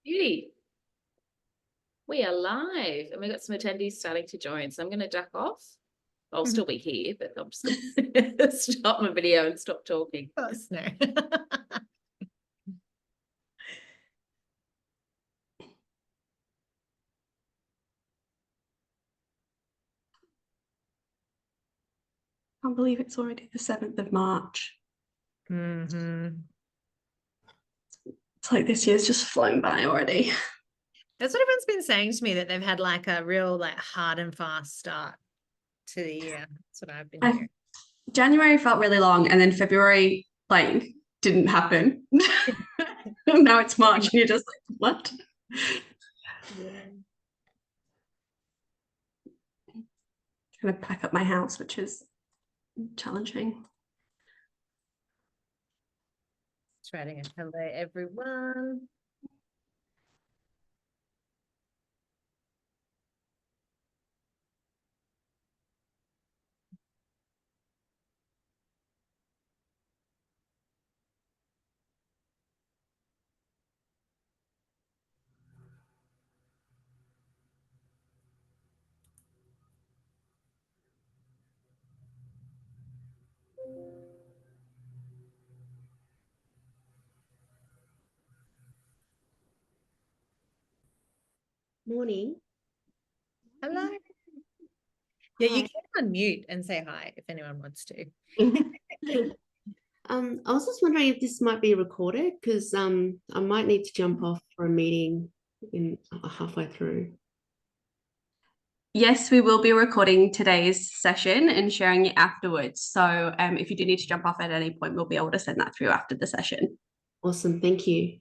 Beauty. We are live and we've got some attendees starting to join. So I'm going to duck off. I'll still be here, but I'm just going to stop my video and stop talking. Oh, no. Can't believe it's already the 7th of March. Mm-hmm. It's like this year's just flown by already. That's what everyone's been saying to me, that they've had like a real hard and fast start to the year. That's what I've been hearing. January felt really long, and then February didn't happen. Now it's March and you're just like, what? Yeah. Trying to pack up my house, which is challenging. Just writing a hello everyone. Morning. Hello. Yeah, you Hi. can unmute and say hi if anyone wants to. I was just wondering if this might be recorded, because I might need to jump off for a meeting in halfway through. Yes, we will be recording today's session and sharing it afterwards. So if you do need to jump off at any point, we'll be able to send that through after the session. Awesome, thank you.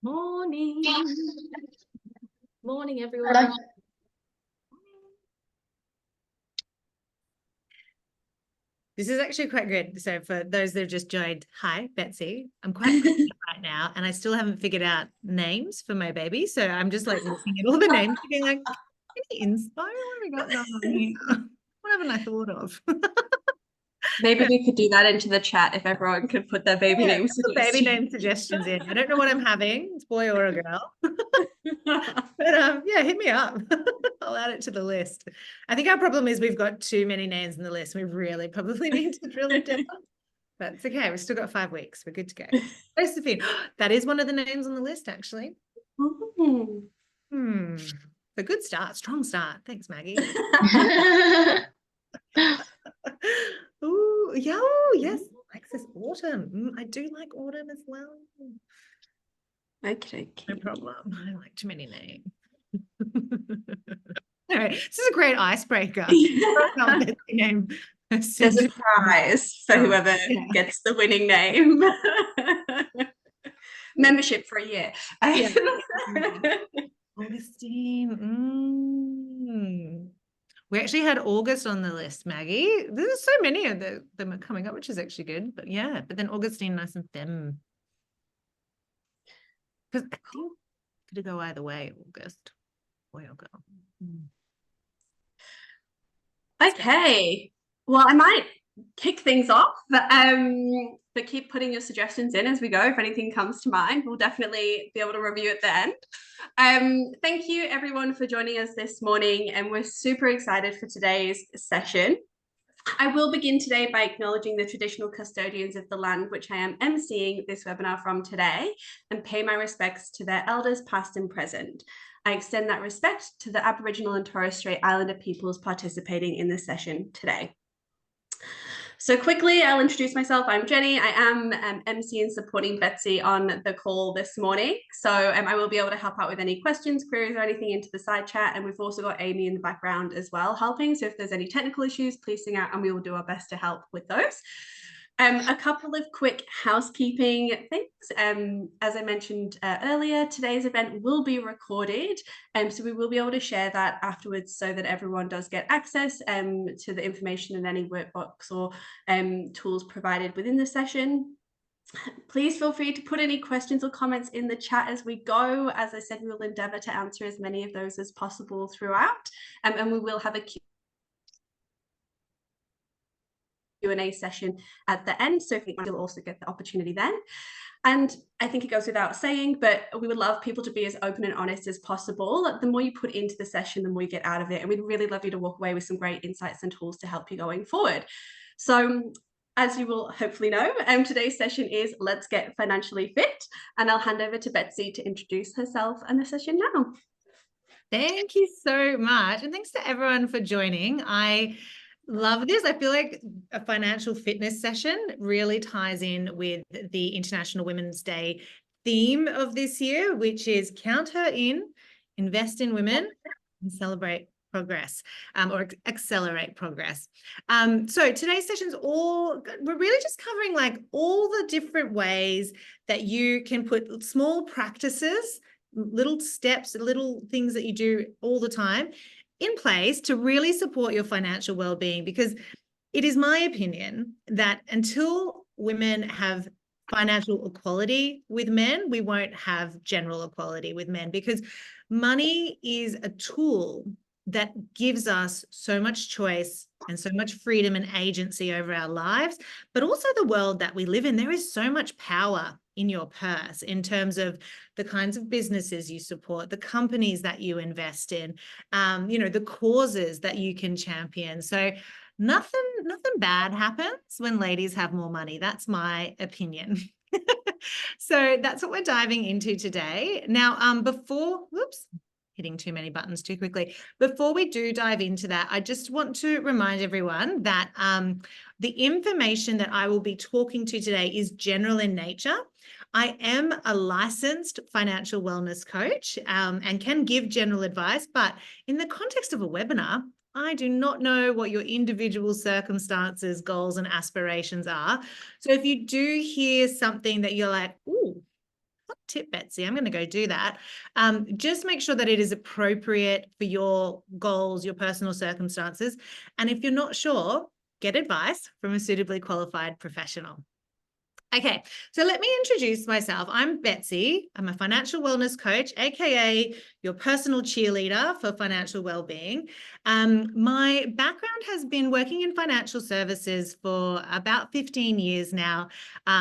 Morning. Morning, everyone. Hello. This is actually quite good. So for those that have just joined, hi, Betsy. I'm quite pregnant right now, and I still haven't figured out names for my baby. So I'm just looking at all the names, being like, any inspo? What have we got going on here? What haven't I thought of? Maybe we could do that into the chat if everyone could put their baby names. Put baby name suggestions in. I don't know what I'm having. It's boy or a girl. But yeah, hit me up. I'll add it to the list. I think our problem is we've got too many names in the list. We really probably need to drill it down. But it's okay. We've still got 5 weeks. We're good to go. Josephine. That is one of the names on the list, actually. A good start. Strong start. Thanks, Maggie. Ooh, yeah, oh, yes. Alexis, autumn. I do like autumn as well. Okay. No problem. I don't like too many names. All right, this is a great icebreaker. Name. There's a prize for whoever gets the winning name. Membership for a year. Yeah. Augustine. We actually had August on the list, Maggie. There's so many of them are coming up, which is actually good. But yeah, but then Augustine, nice and femme. Because I think could go either way, August. Boy or girl. Okay. Well, I might kick things off, but keep putting your suggestions in as we go. If anything comes to mind, we'll definitely be able to review at the end. Thank you everyone for joining us this morning, and we're super excited for today's session. I will begin today by acknowledging the traditional custodians of the land which I am emceeing this webinar from today, and pay my respects to their elders past and present. I extend that respect to the Aboriginal and Torres Strait Islander peoples participating in this session today. So quickly, I'll introduce myself. I'm Jenny. I am MC and supporting Betsy on the call this morning. So I will be able to help out with any questions, queries, or anything into the side chat. And we've also got Amy in the background as well helping. So if there's any technical issues, please sing out and we will do our best to help with those. A couple of quick housekeeping things. As I mentioned earlier, today's event will be recorded, so we will be able to share that afterwards so that everyone does get access to the information in any workbox or tools provided within the session. Please feel free to put any questions or comments in the chat as we go. As I said, we will endeavour to answer as many of those as possible throughout, and we will have a Q&A session at the end. So if you want, you'll also get the opportunity then. And I think it goes without saying, but we would love people to be as open and honest as possible. The more you put into the session, the more you get out of it. And we'd really love you to walk away with some great insights and tools to help you going forward. So as you will hopefully know, today's session is Let's Get Financially Fit. And I'll hand over to Betsy to introduce herself and the session now. Thank you so much. And thanks to everyone for joining. I love this. I feel like a financial fitness session really ties in with the International Women's Day theme of this year, which is count her in, invest in women, and celebrate progress, or accelerate progress. So today's session's we're really just covering like all the different ways that you can put small practices, little steps, little things that you do all the time in place to really support your financial well-being, because it is my opinion that until women have financial equality with men, we won't have general equality with men, because money is a tool that gives us so much choice and so much freedom and agency over our lives, but also the world that we live in. There is so much power in your purse in terms of the kinds of businesses you support, the companies that you invest in, the causes that you can champion. So nothing bad happens when ladies have more money. That's my opinion. So that's what we're diving into today. Now, hitting too many buttons too quickly. Before we do dive into that, I just want to remind everyone that the information that I will be talking to today is general in nature. I am a licensed financial wellness coach and can give general advice, but in the context of a webinar, I do not know what your individual circumstances, goals, and aspirations are. So if you do hear something that you're like, ooh, tip, Betsy, I'm going to go do that. Just make sure that it is appropriate for your goals, your personal circumstances. And if you're not sure, get advice from a suitably qualified professional. Okay, so let me introduce myself. I'm Betsy. I'm a financial wellness coach, aka your personal cheerleader for financial well-being. My background has been working in financial services for about 15 years now.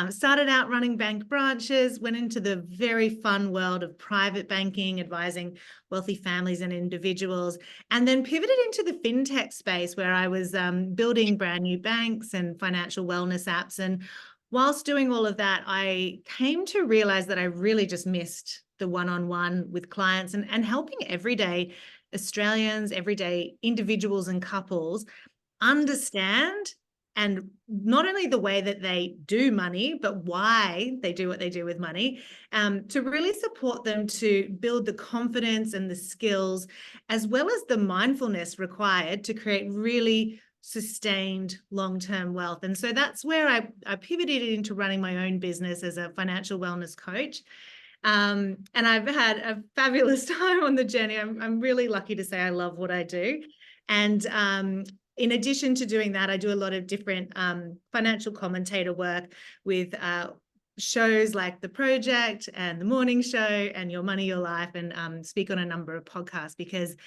Started out running bank branches, went into the very fun world of private banking, advising wealthy families and individuals, and then pivoted into the fintech space where I was building brand new banks and financial wellness apps. And whilst doing all of that, I came to realize that I really just missed the one-on-one with clients and helping everyday Australians, everyday individuals and couples understand, and not only the way that they do money, but why they do what they do with money, to really support them to build the confidence and the skills, as well as the mindfulness required to create really sustained long-term wealth. And so that's where I pivoted into running my own business as a financial wellness coach. And I've had a fabulous time on the journey. I'm really lucky to say I love what I do. And in addition to doing that, I do a lot of different financial commentator work with shows like The Project and The Morning Show and Your Money, Your Life, and speak on a number of podcasts because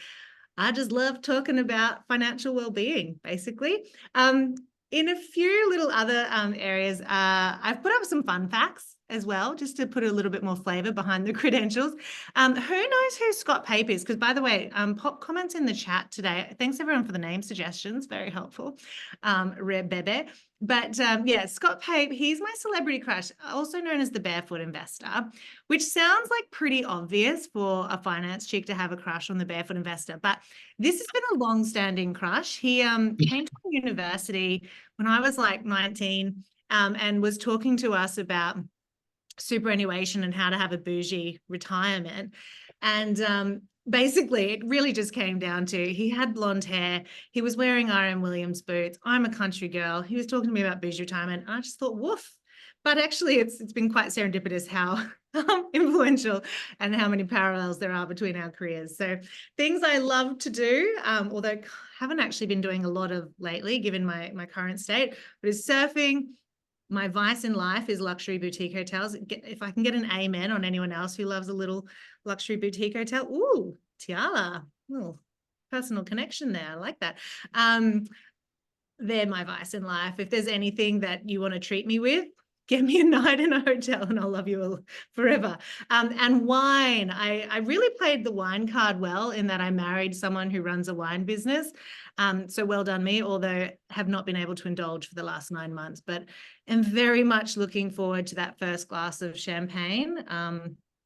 I just love talking about financial well-being, basically. In a few little other areas, I've put up some fun facts as well, just to put a little bit more flavor behind the credentials. Who knows who Scott Pape is? Because, by the way, pop comments in the chat today. Thanks, everyone, for the name suggestions. Very helpful. Rare Bebe. But yeah, Scott Pape, he's my celebrity crush, also known as the Barefoot Investor, which sounds like pretty obvious for a finance chick to have a crush on the Barefoot Investor. But this has been a long-standing crush. He came to university when I was like 19 and was talking to us about superannuation and how to have a bougie retirement. And basically, it really just came down to he had blonde hair. He was wearing R.M. Williams boots. I'm a country girl. He was talking to me about bougie retirement. And I just thought, woof. But actually, it's been quite serendipitous how influential and how many parallels there are between our careers. So things I love to do, although haven't actually been doing a lot of lately, given my current state, but is surfing. My vice in life is luxury boutique hotels. If I can get an amen on anyone else who loves a little luxury boutique hotel. Ooh, Tiala. Ooh, personal connection there. I like that. they're my vice in life. If there's anything that you want to treat me with, get me a night in a hotel and I'll love you all forever. And wine, I really played the wine card well in that I married someone who runs a wine business. So well done me, although have not been able to indulge for the last 9 months, but am very much looking forward to that first glass of champagne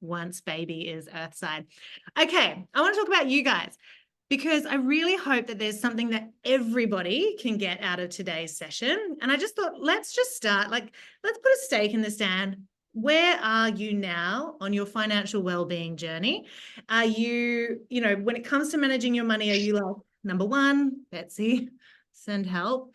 once baby is earthside. Okay, I want to talk about you guys, because I really hope that there's something that everybody can get out of today's session. And I just thought, let's just start, let's put a stake in the sand. Where are you now on your financial well-being journey? Are you, when it comes to managing your money, are you like, number 1, Betsy, send help.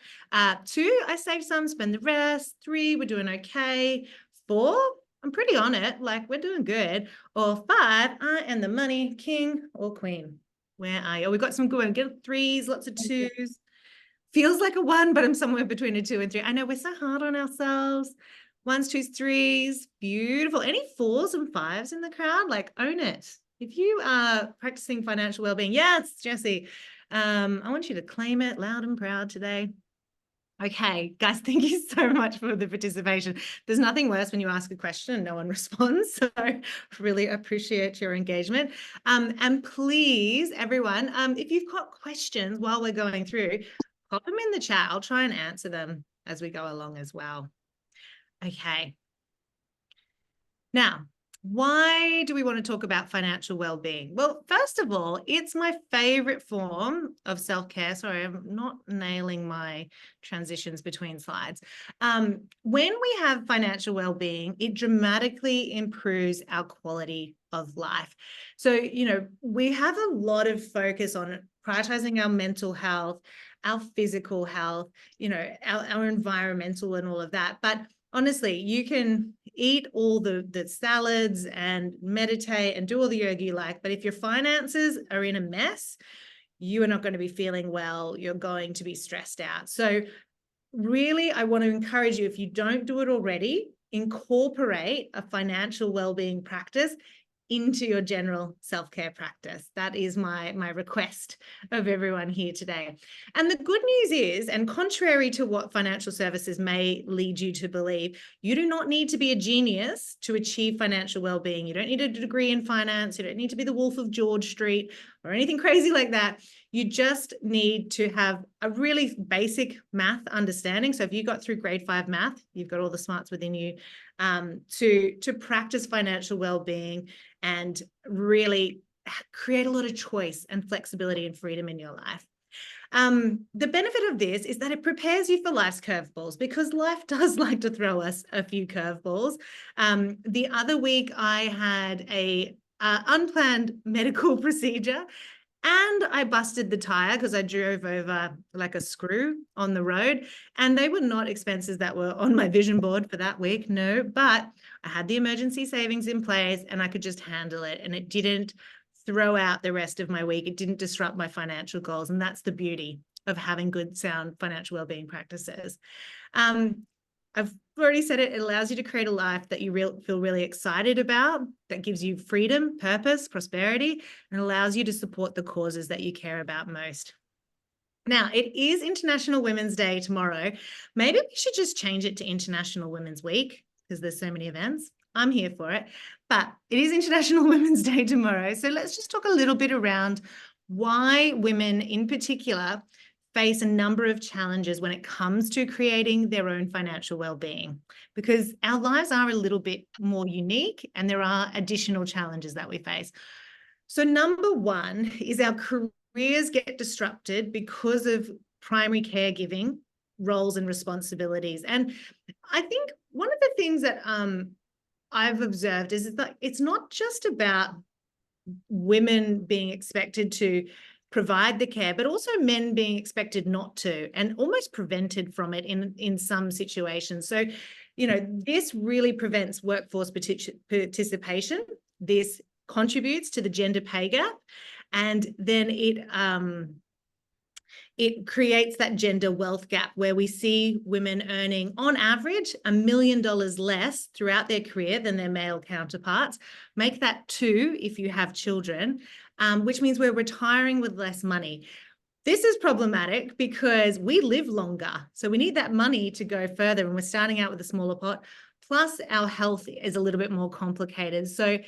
2, I save some, spend the rest. 3, we're doing okay. 4, I'm pretty on it, like we're doing good. Or 5, I am the money king or queen. Where are you? We got some good, get 3s, lots of 2s. Feels like a 1, but I'm somewhere between a 2 and 3. I know we're so hard on ourselves. 1s, 2s, 3s, beautiful. Any 4s and 5s in the crowd? Like, own it. If you are practicing financial well-being, yes, Jessie, I want you to claim it loud and proud today. Okay, guys, thank you so much for the participation. There's nothing worse when you ask a question and no one responds. So really appreciate your engagement. And please, everyone, if you've got questions while we're going through, pop them in the chat. I'll try and answer them as we go along as well. Okay. Now, why do we want to talk about financial well-being? Well, first of all, it's my favorite form of self-care. Sorry, I'm not nailing my transitions between slides. When we have financial well-being, it dramatically improves our quality of life. So, we have a lot of focus on prioritizing our mental health, our physical health, our environmental and all of that. But honestly, you can eat all the salads and meditate and do all the yoga you like, but if your finances are in a mess, you are not going to be feeling well. You're going to be stressed out. So really, I want to encourage you, if you don't do it already, incorporate a financial well-being practice into your general self-care practice. That is my request of everyone here today. And the good news is, and contrary to what financial services may lead you to believe, you do not need to be a genius to achieve financial well-being. You don't need a degree in finance. You don't need to be the Wolf of George Street or anything crazy like that. You just need to have a really basic math understanding. So if you got through grade 5 math, you've got all the smarts within you to practice financial well-being and really create a lot of choice and flexibility and freedom in your life. The benefit of this is that it prepares you for life's curveballs, because life does like to throw us a few curveballs. The other week I had a unplanned medical procedure, and I busted the tire because I drove over like a screw on the road, and they were not expenses that were on my vision board for that week, no, but I had the emergency savings in place and I could just handle it, and it didn't throw out the rest of my week. It didn't disrupt my financial goals, and that's the beauty of having good, sound financial well-being practices. I've already said it allows you to create a life that you feel really excited about, that gives you freedom, purpose, prosperity, and allows you to support the causes that you care about most. Now, it is International Women's Day tomorrow. Maybe we should just change it to International Women's Week, because there's so many events. I'm here for it. But it is International Women's Day tomorrow. So let's just talk a little bit around why women in particular face a number of challenges when it comes to creating their own financial well-being, because our lives are a little bit more unique and there are additional challenges that we face. So number 1 is our careers get disrupted because of primary caregiving roles and responsibilities. And I think one of the things that I've observed is that it's not just about women being expected to provide the care, but also men being expected not to, and almost prevented from it in some situations. So, this really prevents workforce participation. This contributes to the gender pay gap, and then it creates that gender wealth gap where we see women earning on average $1 million less throughout their career than their male counterparts. Make that 2 if you have children, which means we're retiring with less money. This is problematic because we live longer. So we need that money to go further, and we're starting out with a smaller pot. Plus, our health is a little bit more complicated. So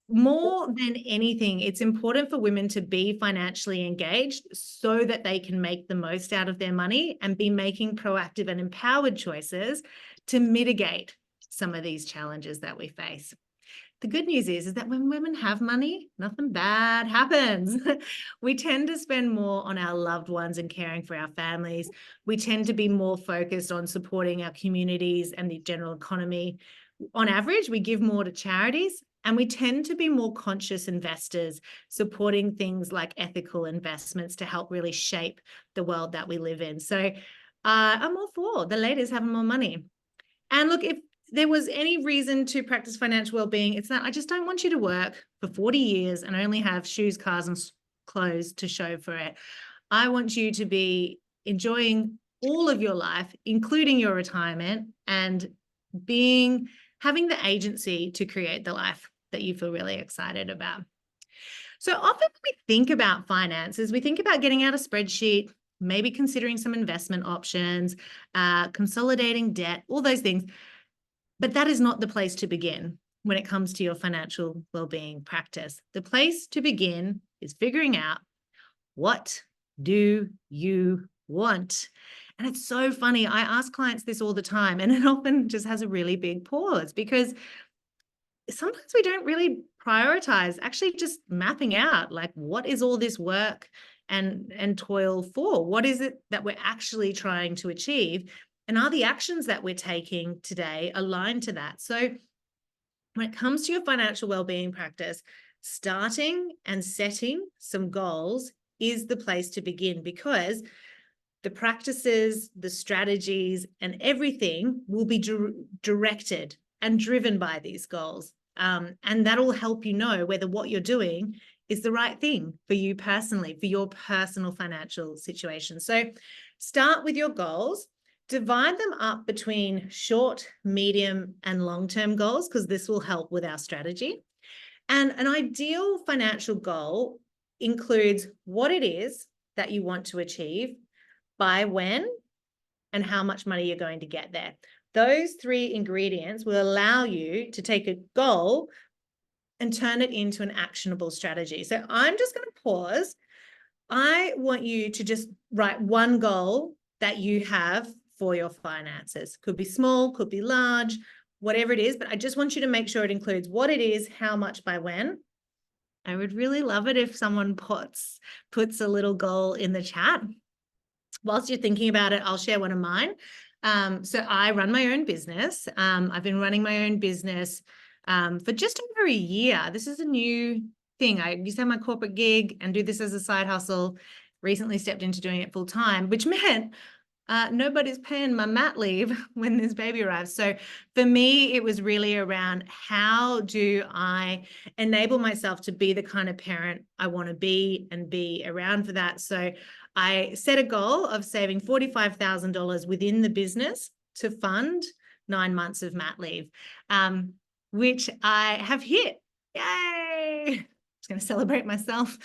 more than anything, it's important for women to be financially engaged so that they can make the most out of their money and be making proactive and empowered choices to mitigate some of these challenges that we face. The good news is that when women have money, nothing bad happens. We tend to spend more on our loved ones and caring for our families. We tend to be more focused on supporting our communities and the general economy. On average, we give more to charities, and we tend to be more conscious investors, supporting things like ethical investments to help really shape the world that we live in. So I'm all for the ladies having more money. And look, if there was any reason to practice financial well-being, it's that I just don't want you to work for 40 years and only have shoes, cars, and clothes to show for it. I want you to be enjoying all of your life, including your retirement, and having the agency to create the life that you feel really excited about. So often when we think about finances, we think about getting out a spreadsheet, maybe considering some investment options, consolidating debt, all those things. But that is not the place to begin when it comes to your financial well-being practice. The place to begin is figuring out, what do you want? And it's so funny. I ask clients this all the time, and it often just has a really big pause because sometimes we don't really prioritize actually just mapping out, like, what is all this work and toil for? What is it that we're actually trying to achieve? And are the actions that we're taking today aligned to that? So when it comes to your financial well-being practice, starting and setting some goals is the place to begin, because the practices, the strategies, and everything will be directed and driven by these goals. And that'll help you know whether what you're doing is the right thing for you personally, for your personal financial situation. So start with your goals. Divide them up between short, medium, and long-term goals, because this will help with our strategy. And an ideal financial goal includes what it is that you want to achieve, by when, and how much money you're going to get there. Those three ingredients will allow you to take a goal and turn it into an actionable strategy. So I'm just going to pause. I want you to just write one goal that you have for your finances. Could be small, could be large, whatever it is, but I just want you to make sure it includes what it is, how much, by when. I would really love it if someone puts a little goal in the chat. Whilst you're thinking about it, I'll share one of mine. So I run my own business. I've been running my own business for just over a year. This is a new thing. I used to have my corporate gig and do this as a side hustle. Recently stepped into doing it full time, which meant nobody's paying my mat leave when this baby arrives. So for me, it was really around, how do I enable myself to be the kind of parent I want to be and be around for that? So I set a goal of saving $45,000 within the business to fund 9 months of mat leave, which I have hit. Yay! I'm going to celebrate myself.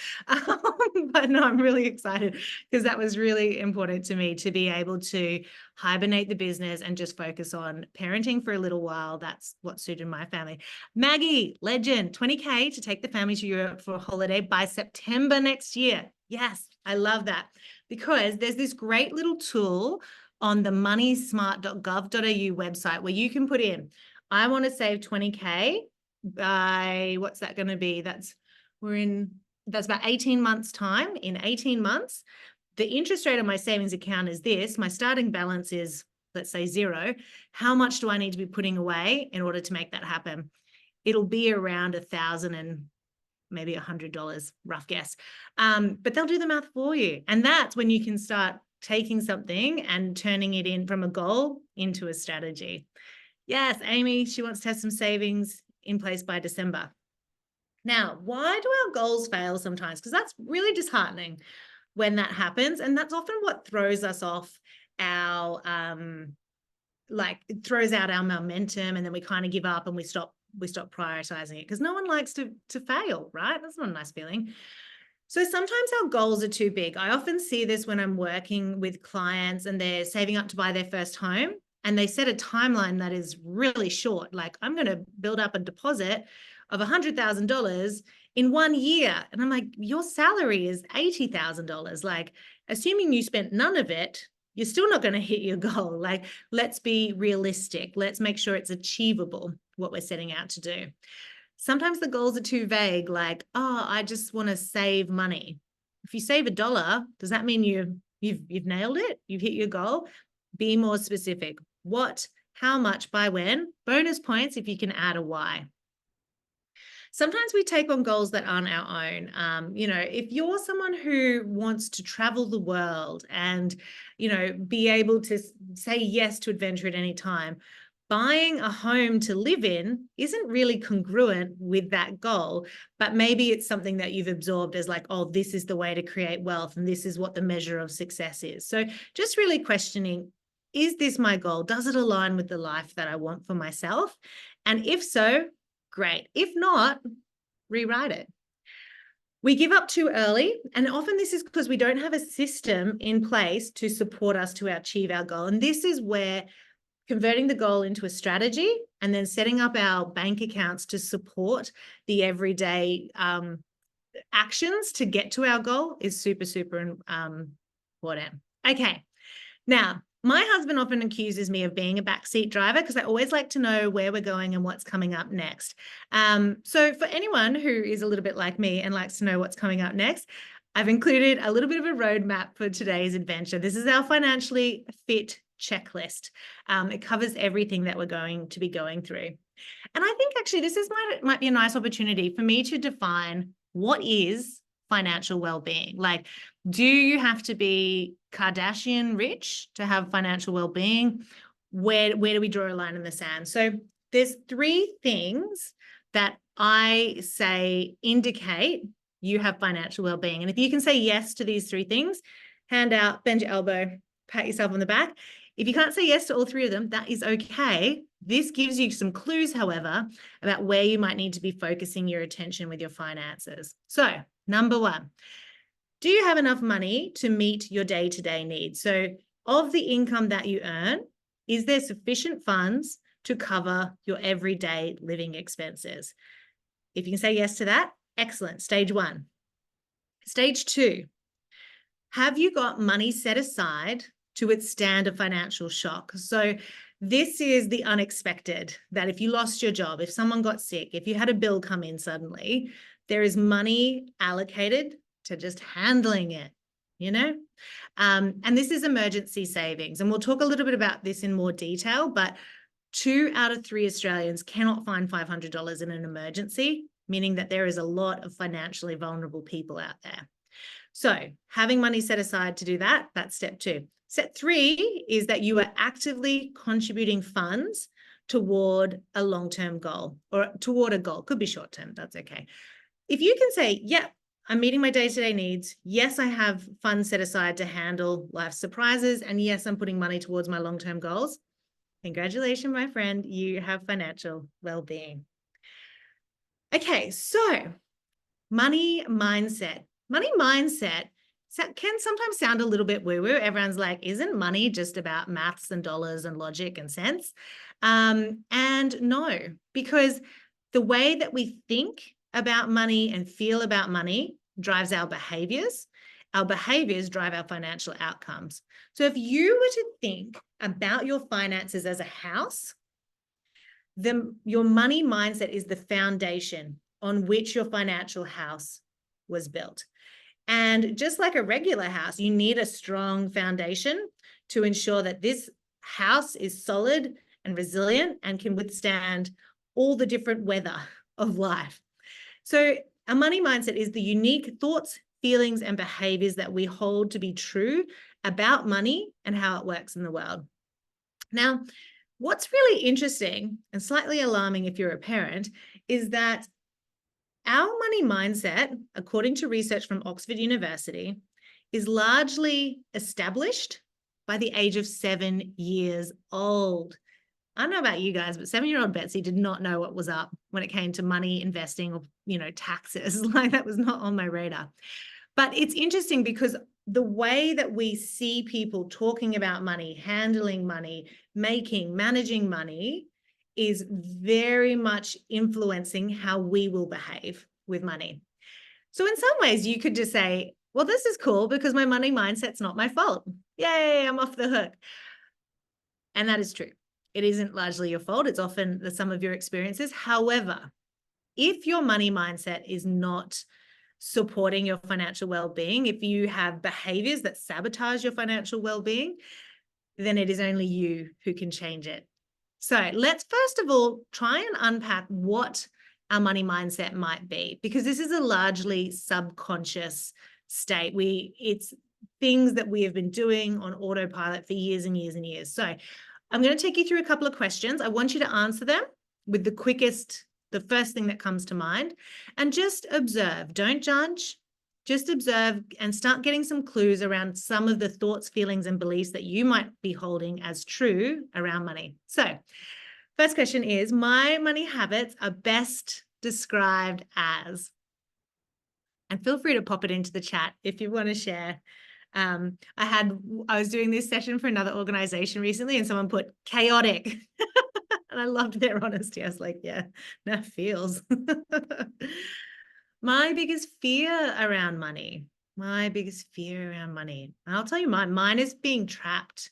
But no, I'm really excited because that was really important to me, to be able to hibernate the business and just focus on parenting for a little while. That's what suited my family. Maggie, legend, 20K to take the family to Europe for a holiday by September next year. Yes, I love that, because there's this great little tool on the moneysmart.gov.au website where you can put in, I want to save 20K by, what's that going to be? That's about 18 months time. In 18 months, the interest rate on my savings account is this. My starting balance is, let's say, 0. How much do I need to be putting away in order to make that happen? It'll be around $1,000 and maybe $100, rough guess. But they'll do the math for you. And that's when you can start taking something and turning it in from a goal into a strategy. Yes, Amy, she wants to have some savings in place by December. Now, why do our goals fail sometimes? Because that's really disheartening when that happens. And that's often what throws us off our, it throws out our momentum, and then we kind of give up and we stop prioritizing it, because no one likes to fail, right? That's not a nice feeling. So sometimes our goals are too big. I often see this when I'm working with clients and they're saving up to buy their first home and they set a timeline that is really short. Like, I'm going to build up a deposit of $100,000 in 1 year. And I'm like, your salary is $80,000. Like, assuming you spent none of it, you're still not going to hit your goal. Like, let's be realistic. Let's make sure it's achievable, what we're setting out to do. Sometimes the goals are too vague, like, oh, I just want to save money. If you save $1, does that mean you've nailed it? You've hit your goal? Be more specific. What, how much, by when? Bonus points if you can add a why. Sometimes we take on goals that aren't our own. If you're someone who wants to travel the world and, be able to say yes to adventure at any time, buying a home to live in isn't really congruent with that goal, but maybe it's something that you've absorbed as like, oh, this is the way to create wealth and this is what the measure of success is. So just really questioning, is this my goal? Does it align with the life that I want for myself? And if so, great. If not, rewrite it. We give up too early, and often this is because we don't have a system in place to support us to achieve our goal. And this is where converting the goal into a strategy and then setting up our bank accounts to support the everyday actions to get to our goal is super, super important. Okay. Now, my husband often accuses me of being a backseat driver because I always like to know where we're going and what's coming up next. So for anyone who is a little bit like me and likes to know what's coming up next, I've included a little bit of a roadmap for today's adventure. This is our financially fit checklist. It covers everything that we're going to be going through. And I think actually this might be a nice opportunity for me to define what is financial well-being. Like, do you have to be Kardashian rich to have financial well-being? Where do we draw a line in the sand? So there's 3 things that I say indicate you have financial well-being. And if you can say yes to these 3 things, hand out, bend your elbow, pat yourself on the back. If you can't say yes to all 3 of them, that is okay. This gives you some clues, however, about where you might need to be focusing your attention with your finances. So, number 1, do you have enough money to meet your day-to-day needs? So, of the income that you earn, is there sufficient funds to cover your everyday living expenses? If you can say yes to that, excellent. Stage 1. Stage 2, have you got money set aside to withstand a financial shock? So this is the unexpected, that if you lost your job, if someone got sick, if you had a bill come in suddenly, there is money allocated to just handling it, and this is emergency savings. And we'll talk a little bit about this in more detail, but 2 out of 3 Australians cannot find $500 in an emergency, meaning that there is a lot of financially vulnerable people out there. So having money set aside to do that, that's step 2. Step 3 is that you are actively contributing funds toward a long-term goal or toward a goal. Could be short-term, that's okay. If you can say, yeah, I'm meeting my day-to-day needs. Yes, I have funds set aside to handle life surprises. And yes, I'm putting money towards my long-term goals. Congratulations, my friend. You have financial well-being. Okay, so money mindset. Money mindset can sometimes sound a little bit woo-woo. Everyone's like, isn't money just about maths and dollars and logic and sense? And no, because the way that we think about money and feel about money drives our behaviors. Our behaviors drive our financial outcomes. So if you were to think about your finances as a house, then your money mindset is the foundation on which your financial house was built. And just like a regular house, you need a strong foundation to ensure that this house is solid and resilient and can withstand all the different weather of life. So a money mindset is the unique thoughts, feelings, and behaviors that we hold to be true about money and how it works in the world. Now, what's really interesting and slightly alarming if you're a parent is that our money mindset, according to research from Oxford University, is largely established by the age of 7 years old. I don't know about you guys, but 7-year-old Betsy did not know what was up when it came to money, investing, or, taxes. Like, that was not on my radar. But it's interesting because the way that we see people talking about money, handling money, managing money is very much influencing how we will behave with money. So in some ways you could just say, well, this is cool because my money mindset's not my fault. Yay, I'm off the hook. And that is true. It isn't largely your fault. It's often the sum of your experiences. However, if your money mindset is not supporting your financial well-being, if you have behaviors that sabotage your financial well-being, then it is only you who can change it. So let's first of all try and unpack what our money mindset might be, because this is a largely subconscious state. It's things that we have been doing on autopilot for years and years and years. So I'm going to take you through a couple of questions. I want you to answer them with the first thing that comes to mind, and just observe. Don't judge, just observe and start getting some clues around some of the thoughts, feelings, and beliefs that you might be holding as true around money. So first question is, my money habits are best described as, and feel free to pop it into the chat if you want to share. I was doing this session for another organization recently and someone put chaotic. And I loved their honesty. I was like, yeah, that feels. My biggest fear around money. I'll tell you mine is being trapped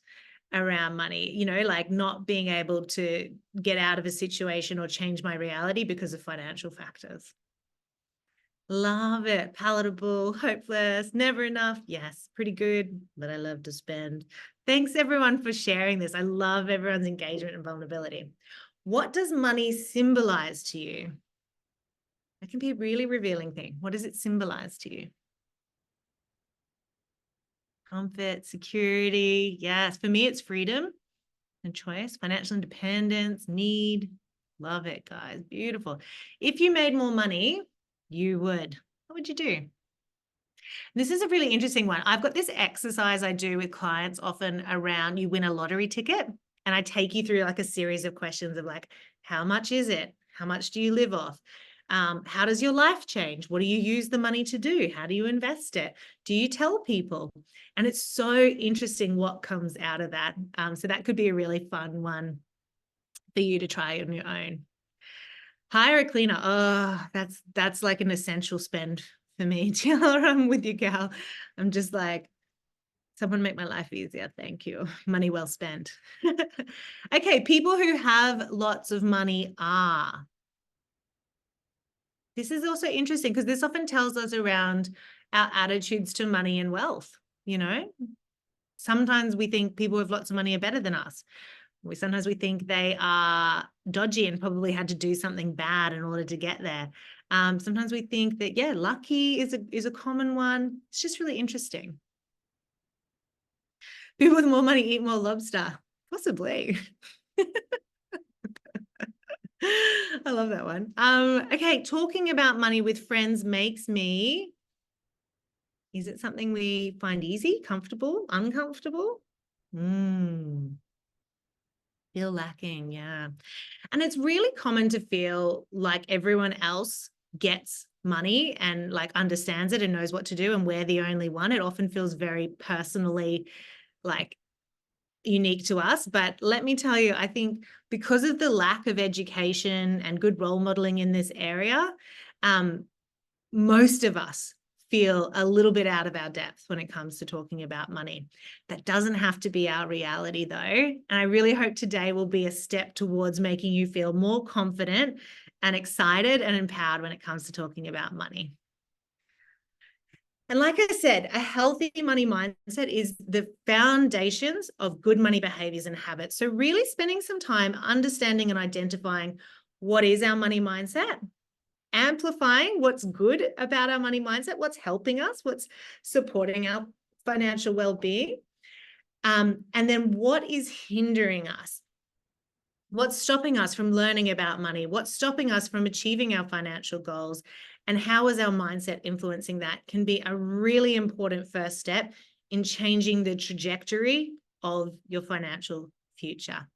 around money, like not being able to get out of a situation or change my reality because of financial factors. Love it. Palatable, hopeless, never enough. Yes, pretty good, but I love to spend. Thanks everyone for sharing this. I love everyone's engagement and vulnerability. What does money symbolize to you? That can be a really revealing thing. What does it symbolize to you? Comfort, security. Yes, for me, it's freedom and choice, financial independence, need. Love it, guys. Beautiful. If you made more money, you would. What would you do? This is a really interesting one. I've got this exercise I do with clients often around you win a lottery ticket, and I take you through like a series of questions of like, how much is it? How much do you live off? How does your life change? What do you use the money to do? How do you invest it? Do you tell people? And it's so interesting what comes out of that. So that could be a really fun one for you to try on your own. Hire a cleaner. Oh, that's like an essential spend for me. I'm with you, gal. I'm just like, someone make my life easier. Thank you. Money well spent. Okay, people who have lots of money are. This is also interesting because this often tells us around our attitudes to money and wealth. Sometimes we think people with lots of money are better than us. Sometimes we think they are dodgy and probably had to do something bad in order to get there. Sometimes we think that, yeah, lucky is a common one. It's just really interesting. People with more money eat more lobster. Possibly. I love that one. Okay, talking about money with friends makes me. Is it something we find easy, comfortable, uncomfortable? Feel lacking, yeah. And it's really common to feel like everyone else gets money and like understands it and knows what to do, and we're the only one. It often feels very personally like unique to us. But let me tell you, I think because of the lack of education and good role modeling in this area, most of us feel a little bit out of our depth when it comes to talking about money. That doesn't have to be our reality though. And I really hope today will be a step towards making you feel more confident and excited and empowered when it comes to talking about money. And like I said, a healthy money mindset is the foundations of good money behaviors and habits. So really spending some time understanding and identifying what is our money mindset, amplifying what's good about our money mindset, what's helping us, what's supporting our financial well-being, and then what is hindering us. What's stopping us from learning about money? What's stopping us from achieving our financial goals? And how is our mindset influencing that can be a really important first step in changing the trajectory of your financial future.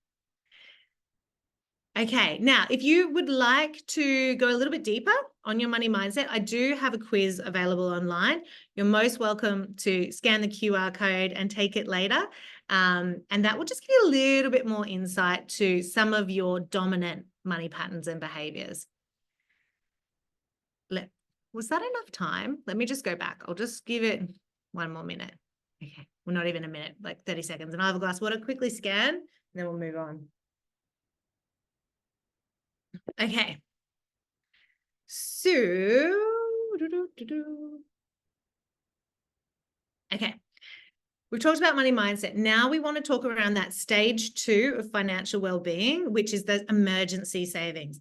Okay, now, if you would like to go a little bit deeper on your money mindset, I do have a quiz available online. You're most welcome to scan the QR code and take it later. And that will just give you a little bit more insight to some of your dominant money patterns and behaviors. Was that enough time? Let me just go back. I'll just give it one more minute. Okay, well, not even a minute, like 30 seconds. And I'll have a glass of water, quickly scan, and then we'll move on. Okay. So, okay. We've talked about money mindset. Now we want to talk around that stage 2 of financial well-being, which is the emergency savings.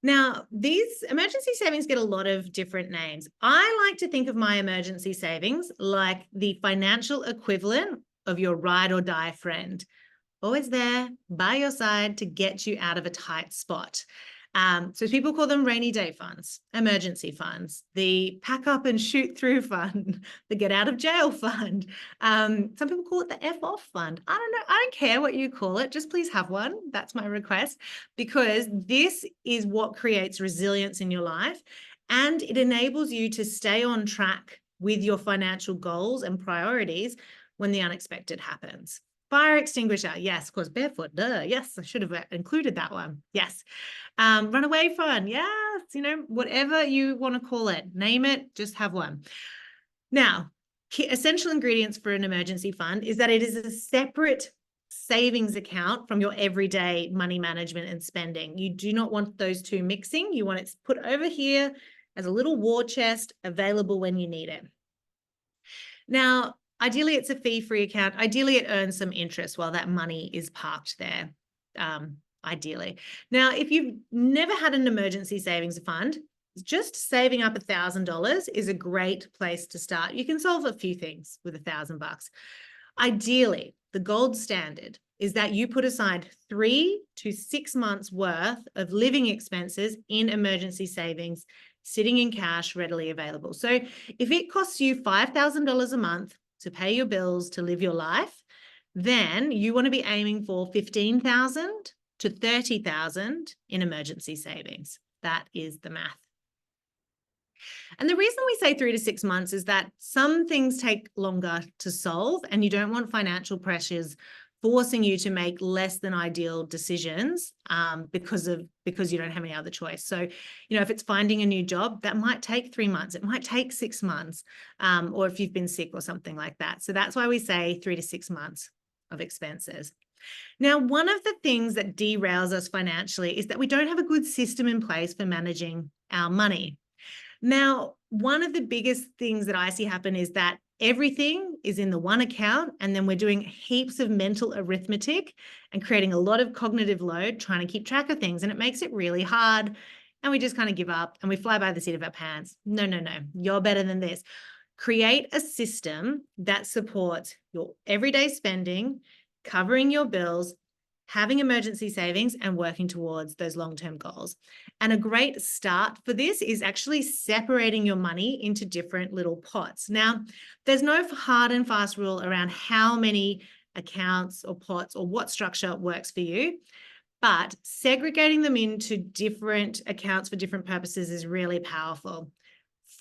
Now, these emergency savings get a lot of different names. I like to think of my emergency savings like the financial equivalent of your ride or die friend, always there by your side to get you out of a tight spot. So people call them rainy day funds, emergency funds, the pack up and shoot through fund, the get out of jail fund. Some people call it the F off fund. I don't know. I don't care what you call it. Just please have one. That's my request, because this is what creates resilience in your life, and it enables you to stay on track with your financial goals and priorities when the unexpected happens. Fire extinguisher, yes, of course, barefoot, duh, yes, I should have included that one, yes. Runaway fund, yes, you know, whatever you want to call it, name it, just have one. Now, essential ingredients for an emergency fund is that it is a separate savings account from your everyday money management and spending. You do not want those two mixing. You want it put over here as a little war chest available when you need it. Now, ideally, it's a fee-free account. Ideally, it earns some interest while that money is parked there, ideally. Now, if you've never had an emergency savings fund, just saving up $1,000 is a great place to start. You can solve a few things with $1,000. Ideally, the gold standard is that you put aside 3 to 6 months worth of living expenses in emergency savings, sitting in cash, readily available. So if it costs you $5,000 a month to pay your bills, to live your life, then you want to be aiming for $15,000 to $30,000 in emergency savings. That is the math. And the reason we say 3 to 6 months is that some things take longer to solve, and you don't want financial pressures forcing you to make less than ideal decisions because you don't have any other choice. So, you know, if it's finding a new job, that might take 3 months, it might take 6 months, or if you've been sick or something like that. So that's why we say 3 to 6 months of expenses. Now, one of the things that derails us financially is that we don't have a good system in place for managing our money. Now, one of the biggest things that I see happen is that everything is in the one account, and then we're doing heaps of mental arithmetic and creating a lot of cognitive load trying to keep track of things, and it makes it really hard, and we just kind of give up and we fly by the seat of our pants. No, you're better than this. Create a system that supports your everyday spending, covering your bills, having emergency savings, and working towards those long-term goals. And a great start for this is actually separating your money into different little pots. Now, there's no hard and fast rule around how many accounts or pots or what structure works for you, but segregating them into different accounts for different purposes is really powerful.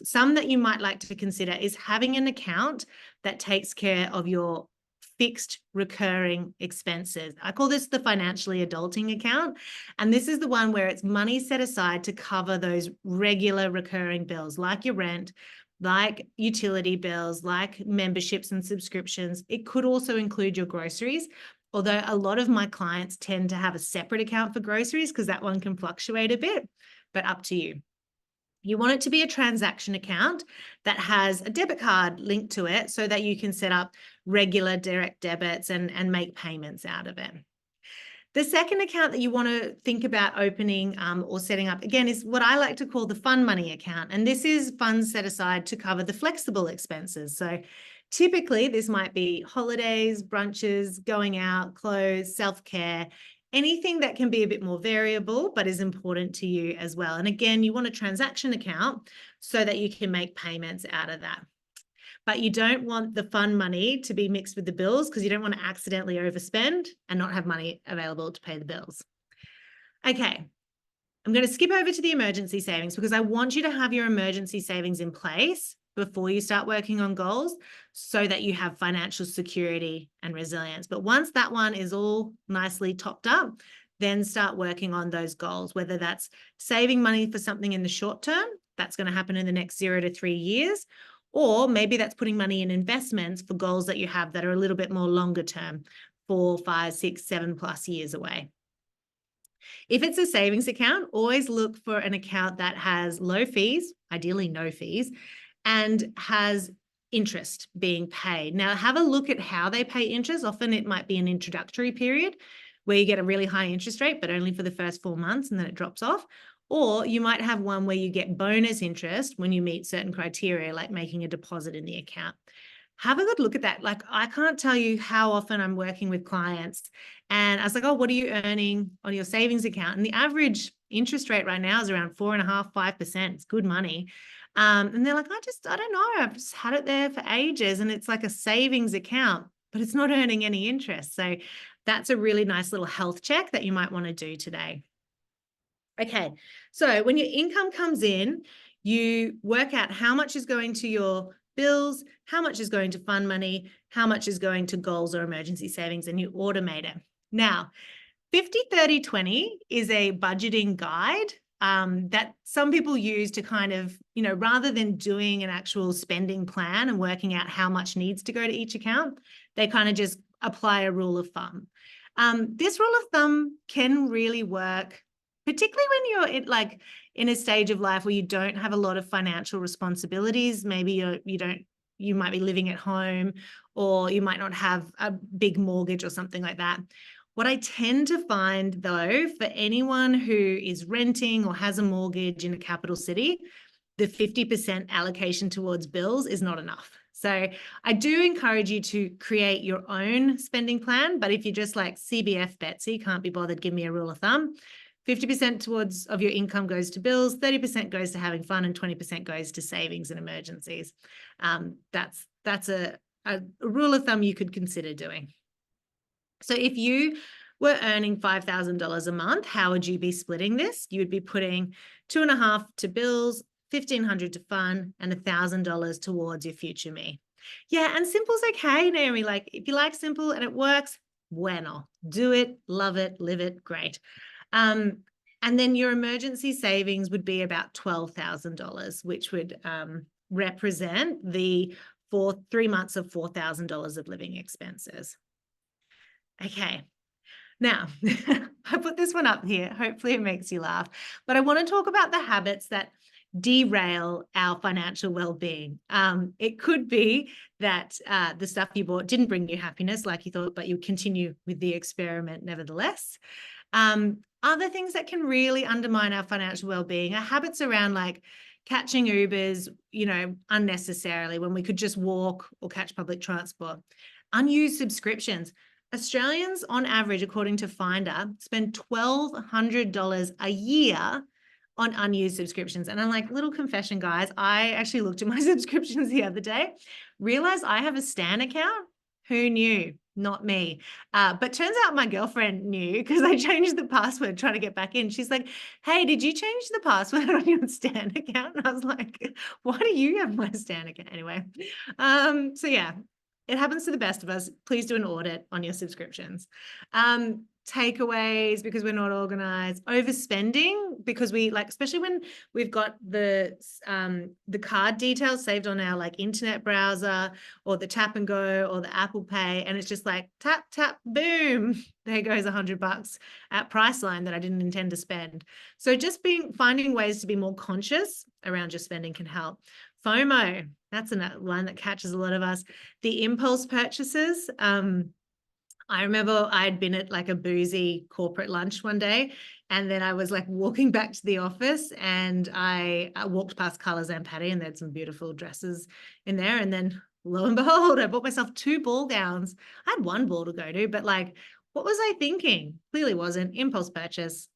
Some that you might like to consider is having an account that takes care of your fixed recurring expenses. I call this the financially adulting account. And this is the one where it's money set aside to cover those regular recurring bills, like your rent, like utility bills, like memberships and subscriptions. It could also include your groceries, although a lot of my clients tend to have a separate account for groceries because that one can fluctuate a bit, but up to you. You want it to be a transaction account that has a debit card linked to it so that you can set up regular direct debits and make payments out of it. The second account that you want to think about opening or setting up, again, is what I like to call the fun money account. And this is funds set aside to cover the flexible expenses. So typically this might be holidays, brunches, going out, clothes, self-care, anything that can be a bit more variable, but is important to you as well. And again, you want a transaction account so that you can make payments out of that. But you don't want the fun money to be mixed with the bills because you don't want to accidentally overspend and not have money available to pay the bills. Okay, I'm going to skip over to the emergency savings because I want you to have your emergency savings in place before you start working on goals so that you have financial security and resilience. But once that one is all nicely topped up, then start working on those goals, whether that's saving money for something in the short term, that's going to happen in the next 0 to 3 years, or maybe that's putting money in investments for goals that you have that are a little bit more longer term, 4, 5, 6, 7+ years away. If it's a savings account, always look for an account that has low fees, ideally no fees, and has interest being paid. Now, have a look at how they pay interest. Often it might be an introductory period where you get a really high interest rate, but only for the first 4 months and then it drops off. Or you might have one where you get bonus interest when you meet certain criteria, like making a deposit in the account. Have a good look at that. Like, I can't tell you how often I'm working with clients and I was like, oh, what are you earning on your savings account? And the average interest rate right now is around 4.5%, 5%. It's good money. And they're like, I don't know. I've just had it there for ages. And it's like a savings account, but it's not earning any interest. So that's a really nice little health check that you might want to do today. Okay. So when your income comes in, you work out how much is going to your bills, how much is going to fund money, how much is going to goals or emergency savings, and you automate it. Now, 50-30-20 is a budgeting guide that some people use to kind of, rather than doing an actual spending plan and working out how much needs to go to each account, they kind of just apply a rule of thumb. This rule of thumb can really work, particularly when you're in a stage of life where you don't have a lot of financial responsibilities. Maybe you might be living at home, or you might not have a big mortgage or something like that. What I tend to find, though, for anyone who is renting or has a mortgage in a capital city, the 50% allocation towards bills is not enough. So I do encourage you to create your own spending plan, but if you're just like CBF Betsy, can't be bothered, give me a rule of thumb, 50% of your income goes to bills, 30% goes to having fun, and 20% goes to savings and emergencies. That's a rule of thumb you could consider doing. So if you were earning $5,000 a month, how would you be splitting this? You would be putting $2,500 to bills, $1,500 to fun, and $1,000 towards your future me. Yeah, and simple's okay, Naomi. Like, if you like simple and it works, bueno. Do it, love it, live it, great. And then your emergency savings would be about $12,000, which would represent the 3 months of $4,000 of living expenses. Okay. Now, I put this one up here. Hopefully it makes you laugh. But I want to talk about the habits that derail our financial well-being. It could be that the stuff you bought didn't bring you happiness like you thought, but you continue with the experiment nevertheless. Other things that can really undermine our financial well-being are habits around like catching Ubers, unnecessarily when we could just walk or catch public transport. Unused subscriptions. Australians, on average, according to Finder, spend $1,200 a year on unused subscriptions. And I'm like, little confession, guys, I actually looked at my subscriptions the other day, realized I have a Stan account. Who knew? Not me. But turns out my girlfriend knew because I changed the password trying to get back in. She's like, hey, did you change the password on your Stan account? And I was like, why do you have my Stan account? Anyway, so yeah. It happens to the best of us. Please do an audit on your subscriptions. Takeaways because we're not organized. Overspending because especially when we've got the card details saved on our internet browser or the Tap and Go or the Apple Pay, and it's just like tap, tap, boom. There goes $100 at Priceline that I didn't intend to spend. So just finding ways to be more conscious around your spending can help. FOMO, that's one that catches a lot of us. The impulse purchases. I remember I'd been at a boozy corporate lunch one day, and then I was walking back to the office, and I walked past Colours and Patty, and they had some beautiful dresses in there. And then lo and behold, I bought myself 2 ball gowns. I had 1 ball to go to, but what was I thinking? Clearly wasn't. Impulse purchase.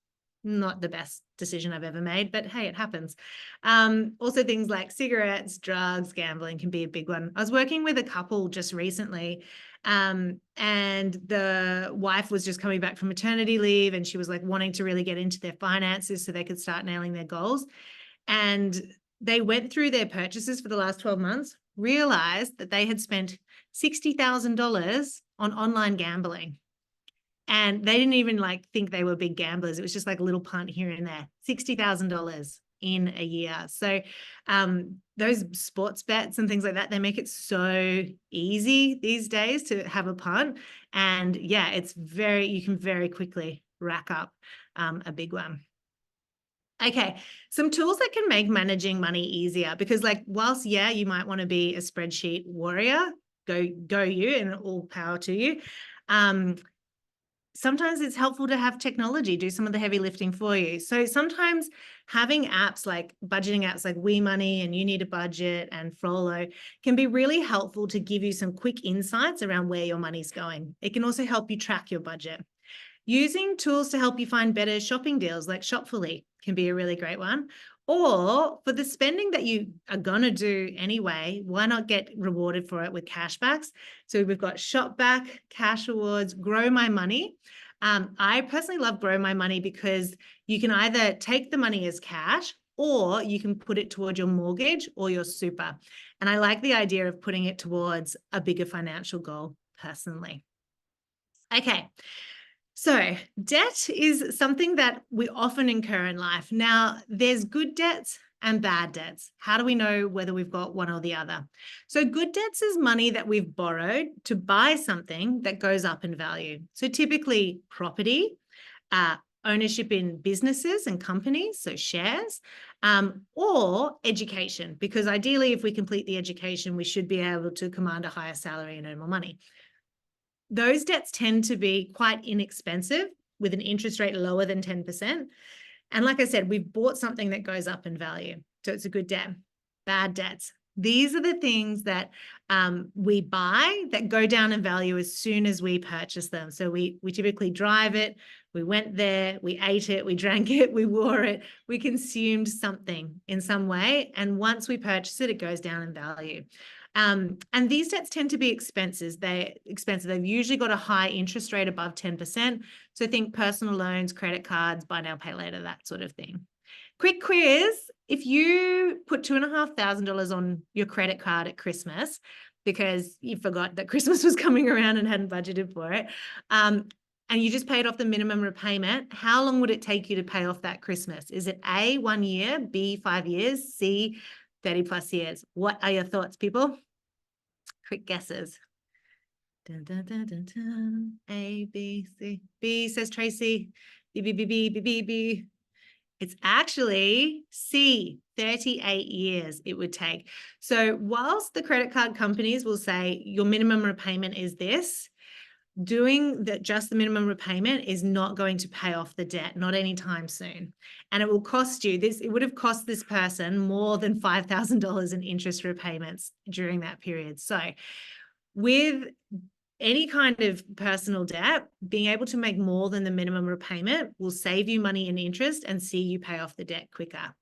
Not the best decision I've ever made, but hey, it happens. Also things like cigarettes, drugs, gambling can be a big one. I was working with a couple just recently, And the wife was just coming back from maternity leave, and she was like wanting to really get into their finances so they could start nailing their goals. And they went through their purchases for the last 12 months, realized that they had spent $60,000 on online gambling. And they didn't even like think they were big gamblers. It was just like a little punt here and there, $60,000 in a year. So those sports bets and things like that, they make it so easy these days to have a punt. And yeah, you can very quickly rack up a big one. Okay, some tools that can make managing money easier, because like whilst, yeah, you might want to be a spreadsheet warrior, go you, and all power to you. Sometimes it's helpful to have technology do some of the heavy lifting for you. So sometimes having apps like budgeting apps like WeMoney and You Need a Budget and Frollo can be really helpful to give you some quick insights around where your money's going. It can also help you track your budget. Using tools to help you find better shopping deals like Shopfully can be a really great one. Or for the spending that you are going to do anyway, why not get rewarded for it with cashbacks? So we've got Shopback, Cash Rewards, Grow My Money. I personally love Grow My Money because you can either take the money as cash or you can put it towards your mortgage or your super. And I like the idea of putting it towards a bigger financial goal personally. Okay. So debt is something that we often incur in life. Now, there's good debts and bad debts. How do we know whether we've got one or the other? So good debts is money that we've borrowed to buy something that goes up in value. So typically property, ownership in businesses and companies, so shares, or education, because ideally if we complete the education, we should be able to command a higher salary and earn more money. Those debts tend to be quite inexpensive with an interest rate lower than 10%. And like I said, we've bought something that goes up in value. So it's a good debt. Bad debts. These are the things that we buy that go down in value as soon as we purchase them. So we typically drive it, we went there, we ate it, we drank it, we wore it, we consumed something in some way. And once we purchase it, it goes down in value. And these debts tend to be expensive. They've usually got a high interest rate above 10%. So think personal loans, credit cards, buy now, pay later, that sort of thing. Quick quiz. If you put $2,500 on your credit card at Christmas because you forgot that Christmas was coming around and hadn't budgeted for it, and you just paid off the minimum repayment, how long would it take you to pay off that Christmas? Is it A, 1 year, B, 5 years, C, 30 plus years? What are your thoughts, people? Quick guesses. Dun, dun, dun, dun, dun. A, B, C. B, says Tracy. B, B, B, B, B, B, B. It's actually C, 38 years it would take. So whilst the credit card companies will say your minimum repayment is this, doing just the minimum repayment is not going to pay off the debt, not anytime soon. And it will cost you this, it would have cost this person more than $5,000 in interest repayments during that period. So with any kind of personal debt, being able to make more than the minimum repayment will save you money in interest and see you pay off the debt quicker.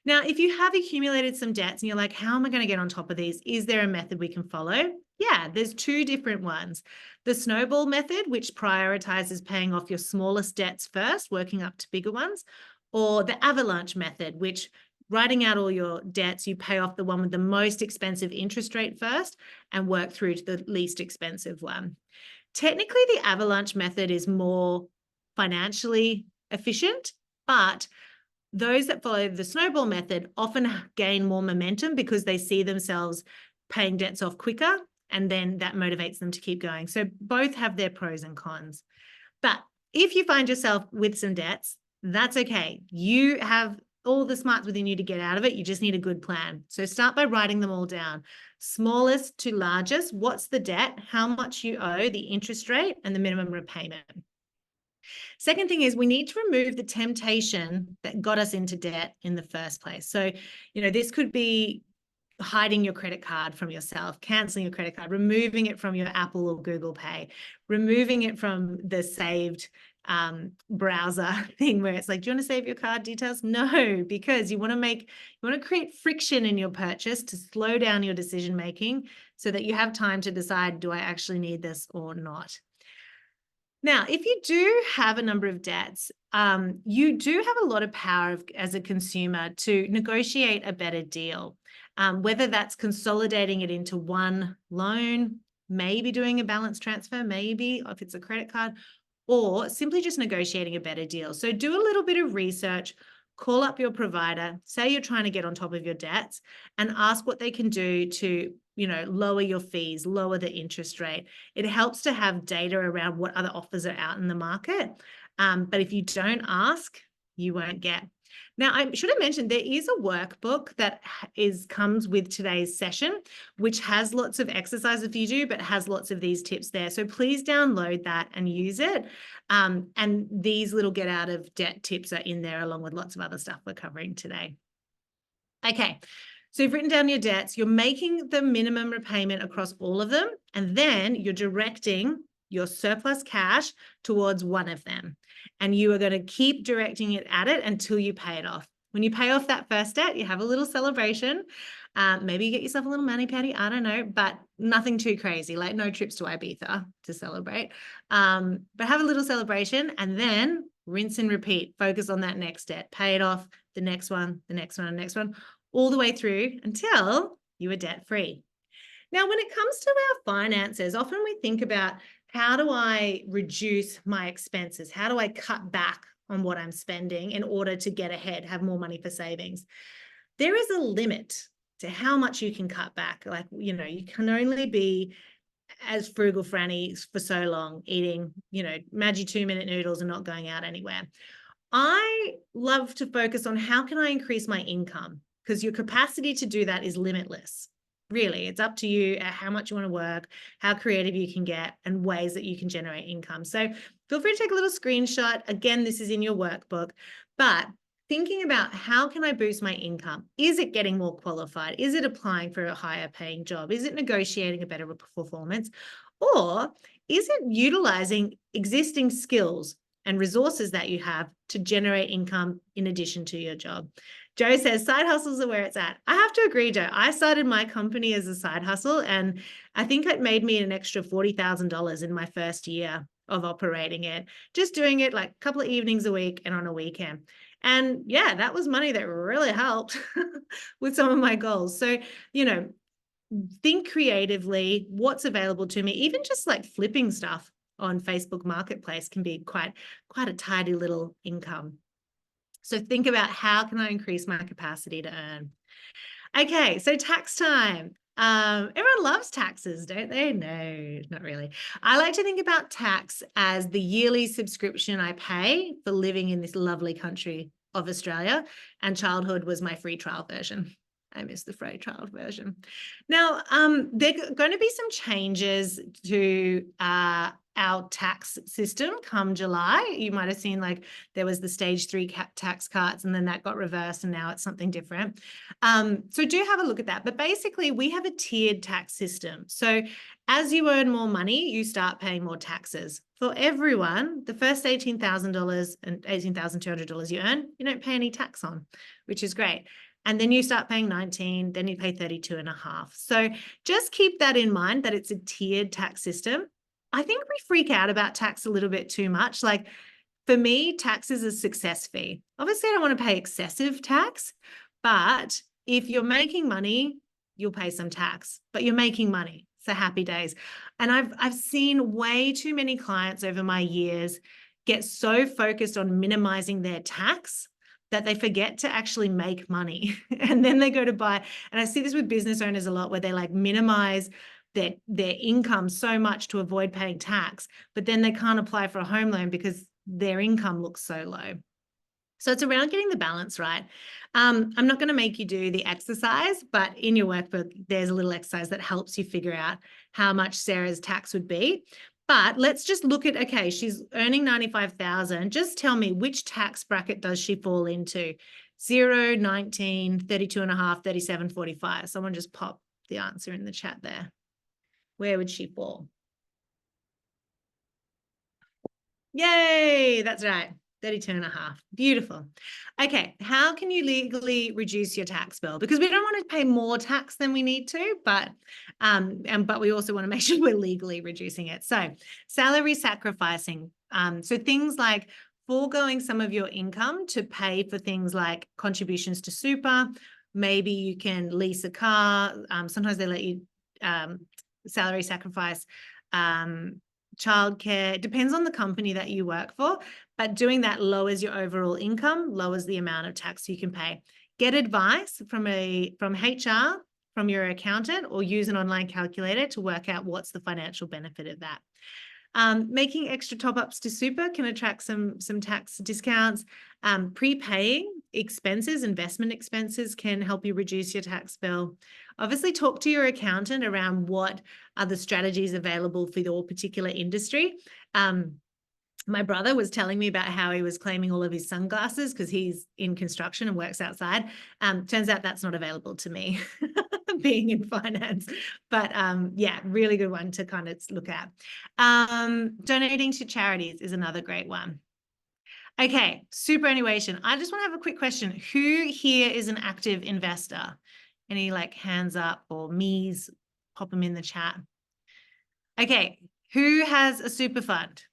Now, if you have accumulated some debts and you're like, how am I going to get on top of these? Is there a method we can follow? Yeah, there's two different ones. The snowball method, which prioritizes paying off your smallest debts first, working up to bigger ones, or the avalanche method, which writing out all your debts, you pay off the one with the most expensive interest rate first and work through to the least expensive one. Technically, the avalanche method is more financially efficient, but those that follow the snowball method often gain more momentum because they see themselves paying debts off quicker, and then that motivates them to keep going. So both have their pros and cons. But if you find yourself with some debts, that's okay. You have all the smarts within you to get out of it. You just need a good plan. So start by writing them all down. Smallest to largest, what's the debt, how much you owe, the interest rate, and the minimum repayment. Second thing is we need to remove the temptation that got us into debt in the first place. So, this could be hiding your credit card from yourself, canceling your credit card, removing it from your Apple or Google Pay, removing it from the saved browser thing where it's like, do you want to save your card details? No, because you want to create friction in your purchase to slow down your decision making so that you have time to decide, do I actually need this or not? Now, if you do have a number of debts, you do have a lot of power as a consumer to negotiate a better deal, whether that's consolidating it into one loan, maybe doing a balance transfer, maybe if it's a credit card, or simply just negotiating a better deal. So do a little bit of research, call up your provider, say you're trying to get on top of your debts, and ask what they can do to, lower your fees, lower the interest rate. It helps to have data around what other offers are out in the market. But if you don't ask, you won't get. Now, I should have mentioned there is a workbook that comes with today's session, which has lots of exercises for you to do, but has lots of these tips there. So please download that and use it. And these little get out of debt tips are in there along with lots of other stuff we're covering today. Okay, so you've written down your debts. You're making the minimum repayment across all of them, and then you're directing your surplus cash towards one of them. And you are going to keep directing it at it until you pay it off. When you pay off that first debt, you have a little celebration. Maybe you get yourself a little mani-pedi, I don't know, but nothing too crazy, like no trips to Ibiza to celebrate. But have a little celebration and then rinse and repeat. Focus on that next debt. Pay it off, the next one, the next one, the next one, all the way through until you are debt-free. Now, when it comes to our finances, often we think about, how do I reduce my expenses? How do I cut back on what I'm spending in order to get ahead, have more money for savings? There is a limit to how much you can cut back. Like, you can only be as frugal Franny for so long, eating, Maggi 2-minute noodles and not going out anywhere. I love to focus on how can I increase my income, because your capacity to do that is limitless. Really, it's up to you at how much you want to work, how creative you can get, and ways that you can generate income. So feel free to take a little screenshot. Again, this is in your workbook, but thinking about how can I boost my income? Is it getting more qualified? Is it applying for a higher paying job? Is it negotiating a better performance? Or is it utilizing existing skills and resources that you have to generate income in addition to your job? Joe says side hustles are where it's at. I have to agree, Joe. I started my company as a side hustle, and I think it made me an extra $40,000 in my first year of operating it, just doing it like a couple of evenings a week and on a weekend. And yeah, that was money that really helped with some of my goals. So, think creatively, what's available to me, even just like flipping stuff on Facebook Marketplace can be quite a tidy little income. So think about, how can I increase my capacity to earn? Okay, so tax time. Everyone loves taxes, don't they? No, not really. I like to think about tax as the yearly subscription I pay for living in this lovely country of Australia, and childhood was my free trial version. I miss the free trial version. Now, there are going to be some changes to our tax system come July. You might have seen like there was the stage 3 tax cuts, and then that got reversed, and now it's something different. So do have a look at that. But basically, we have a tiered tax system. So as you earn more money, you start paying more taxes. For everyone, the first $18,000 and $18,200 you earn, you don't pay any tax on, which is great. And then you start paying 19, then you pay 32.5. So just keep that in mind, that it's a tiered tax system. I think we freak out about tax a little bit too much. Like for me, tax is a success fee. Obviously, I don't want to pay excessive tax, but if you're making money, you'll pay some tax, but you're making money. So happy days. And I've seen way too many clients over my years get so focused on minimizing their tax that they forget to actually make money. And then they go to buy, and I see this with business owners a lot, where they like minimize their income so much to avoid paying tax, but then they can't apply for a home loan because their income looks so low. So it's around getting the balance right. I'm not going to make you do the exercise, but in your workbook, there's a little exercise that helps you figure out how much Sarah's tax would be. But let's just look at, okay, she's earning $95,000. Just tell me, which tax bracket does she fall into? 0, 19, 32.5, 37, 45. Someone just pop the answer in the chat there. Where would she fall? Yay, that's right. 32.5. Beautiful. Okay, how can you legally reduce your tax bill? Because we don't want to pay more tax than we need to, but we also want to make sure we're legally reducing it. So salary sacrificing. So things like foregoing some of your income to pay for things like contributions to super. Maybe you can lease a car. Sometimes they let you salary sacrifice childcare. It depends on the company that you work for, but doing that lowers your overall income, lowers the amount of tax you can pay. Get advice from HR, from your accountant, or use an online calculator to work out what's the financial benefit of that. Making extra top-ups to super can attract some tax discounts. Prepaying expenses, investment expenses, can help you reduce your tax bill. Obviously, talk to your accountant around what are the strategies available for your particular industry. My brother was telling me about how he was claiming all of his sunglasses because he's in construction and works outside. Turns out that's not available to me, being in finance. But yeah, really good one to kind of look at. Donating to charities is another great one. Okay, superannuation. I just want to have a quick question. Who here is an active investor? Any like hands up or me's? Pop them in the chat. Okay, who has a super fund?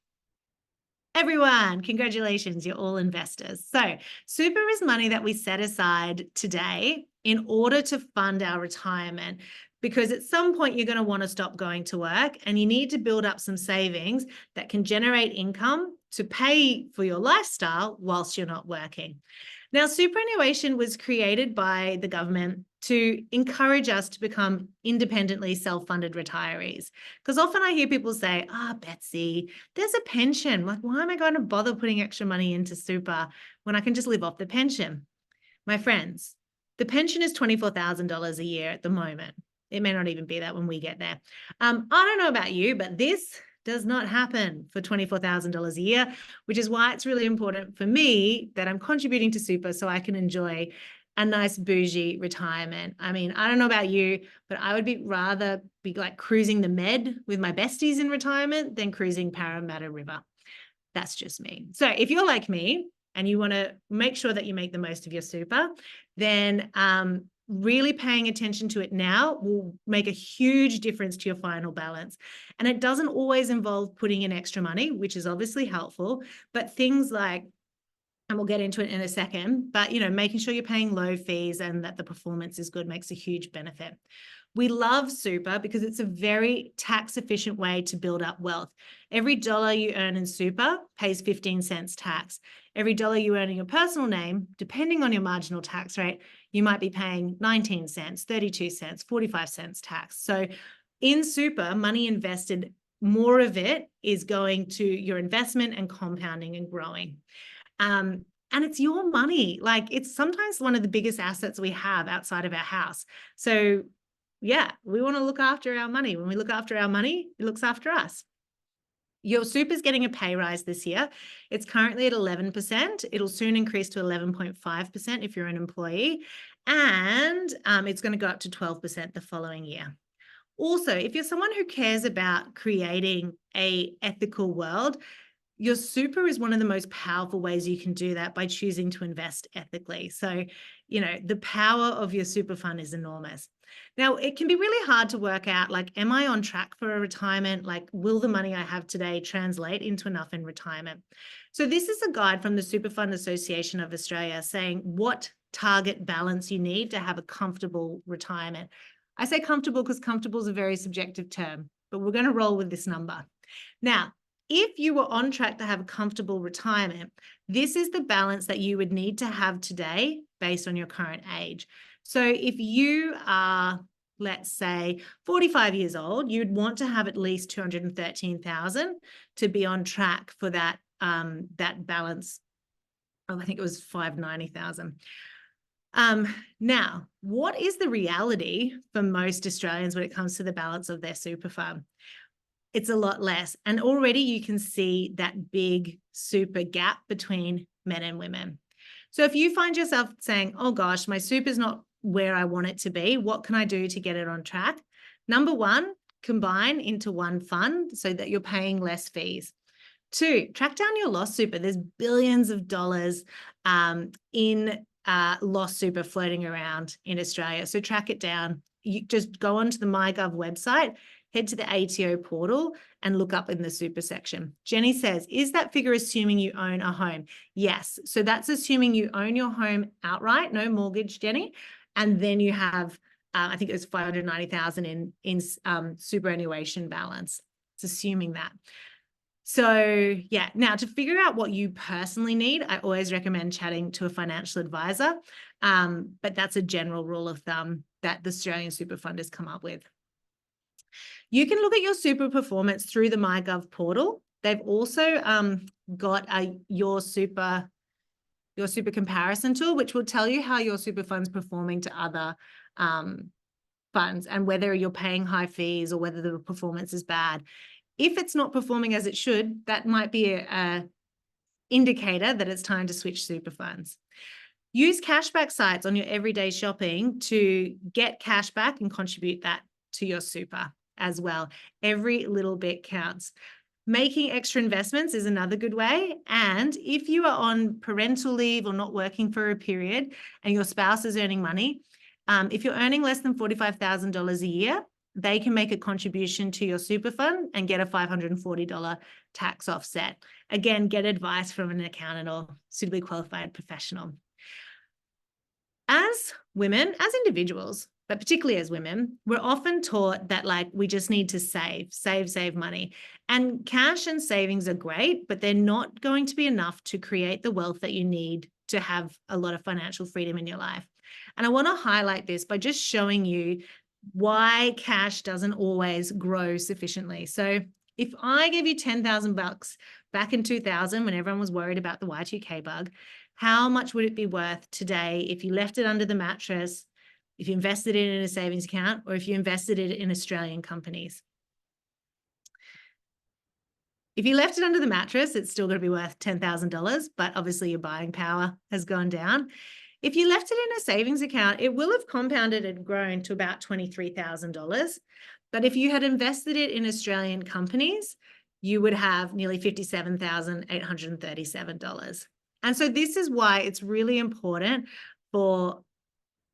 Everyone, congratulations, you're all investors. So super is money that we set aside today in order to fund our retirement, because at some point you're going to want to stop going to work and you need to build up some savings that can generate income to pay for your lifestyle whilst you're not working. Now, superannuation was created by the government to encourage us to become independently self-funded retirees. Because often I hear people say, Betsy, there's a pension. Like, why am I going to bother putting extra money into super when I can just live off the pension? My friends, the pension is $24,000 a year at the moment. It may not even be that when we get there. I don't know about you, but this does not happen for $24,000 a year, which is why it's really important for me that I'm contributing to super so I can enjoy a nice bougie retirement. I mean, I don't know about you, but I would rather be like cruising the Med with my besties in retirement than cruising Parramatta River. That's just me. So if you're like me and you want to make sure that you make the most of your super, then really paying attention to it now will make a huge difference to your final balance. And it doesn't always involve putting in extra money, which is obviously helpful, but things like, and we'll get into it in a second, but making sure you're paying low fees and that the performance is good makes a huge benefit. We love super because it's a very tax efficient way to build up wealth. Every dollar you earn in super pays 15 cents tax. Every dollar you earn in your personal name, depending on your marginal tax rate, you might be paying 19 cents, 32 cents, 45 cents tax. So in super, money invested, more of it is going to your investment and compounding and growing. And it's your money. Like, it's sometimes one of the biggest assets we have outside of our house. So yeah, we want to look after our money. When we look after our money, it looks after us. Your super is getting a pay rise this year. It's currently at 11%. It'll soon increase to 11.5% if you're an employee. And it's going to go up to 12% the following year. Also, if you're someone who cares about creating an ethical world, your super is one of the most powerful ways you can do that by choosing to invest ethically. So, the power of your super fund is enormous. Now, it can be really hard to work out, like, am I on track for a retirement? Like, will the money I have today translate into enough in retirement? So this is a guide from the Super Fund Association of Australia saying what target balance you need to have a comfortable retirement. I say comfortable because comfortable is a very subjective term, but we're going to roll with this number. Now, if you were on track to have a comfortable retirement, this is the balance that you would need to have today based on your current age. So if you are, let's say, 45 years old, you'd want to have at least 213,000 to be on track for that balance. Oh, I think it was 590,000. Now, what is the reality for most Australians when it comes to the balance of their super fund? It's a lot less. And already you can see that big super gap between men and women. So if you find yourself saying, oh gosh, my super's not where I want it to be, what can I do to get it on track? Number one, combine into one fund so that you're paying less fees. Two, track down your lost super. There's billions of dollars in lost super floating around in Australia. So track it down. You just go onto the MyGov website, head to the ATO portal and look up in the super section. Jenny says, is that figure assuming you own a home? Yes. So that's assuming you own your home outright, no mortgage, Jenny. And then you have, I think it was 590,000 in superannuation balance. It's assuming that. So yeah, now to figure out what you personally need, I always recommend chatting to a financial advisor. But that's a general rule of thumb that the Australian Super Fund has come up with. You can look at your super performance through the MyGov portal. They've also got your super comparison tool, which will tell you how your super fund's performing to other funds and whether you're paying high fees or whether the performance is bad. If it's not performing as it should, that might be an indicator that it's time to switch super funds. Use cashback sites on your everyday shopping to get cashback and contribute that to your super as well. Every little bit counts. Making extra investments is another good way. And if you are on parental leave or not working for a period and your spouse is earning money, if you're earning less than $45,000 a year, they can make a contribution to your super fund and get a $540 tax offset. Again, get advice from an accountant or suitably qualified professional. As women, as individuals, but particularly as women, we're often taught that we just need to save money. And cash and savings are great, but they're not going to be enough to create the wealth that you need to have a lot of financial freedom in your life. And I want to highlight this by just showing you why cash doesn't always grow sufficiently. So if I gave you $10,000 back in 2000, when everyone was worried about the Y2K bug, how much would it be worth today if you left it under the mattress, if you invested it in a savings account, or if you invested it in Australian companies? If you left it under the mattress, it's still going to be worth $10,000, but obviously your buying power has gone down. If you left it in a savings account, it will have compounded and grown to about $23,000. But if you had invested it in Australian companies, you would have nearly $57,837. And so this is why it's really important for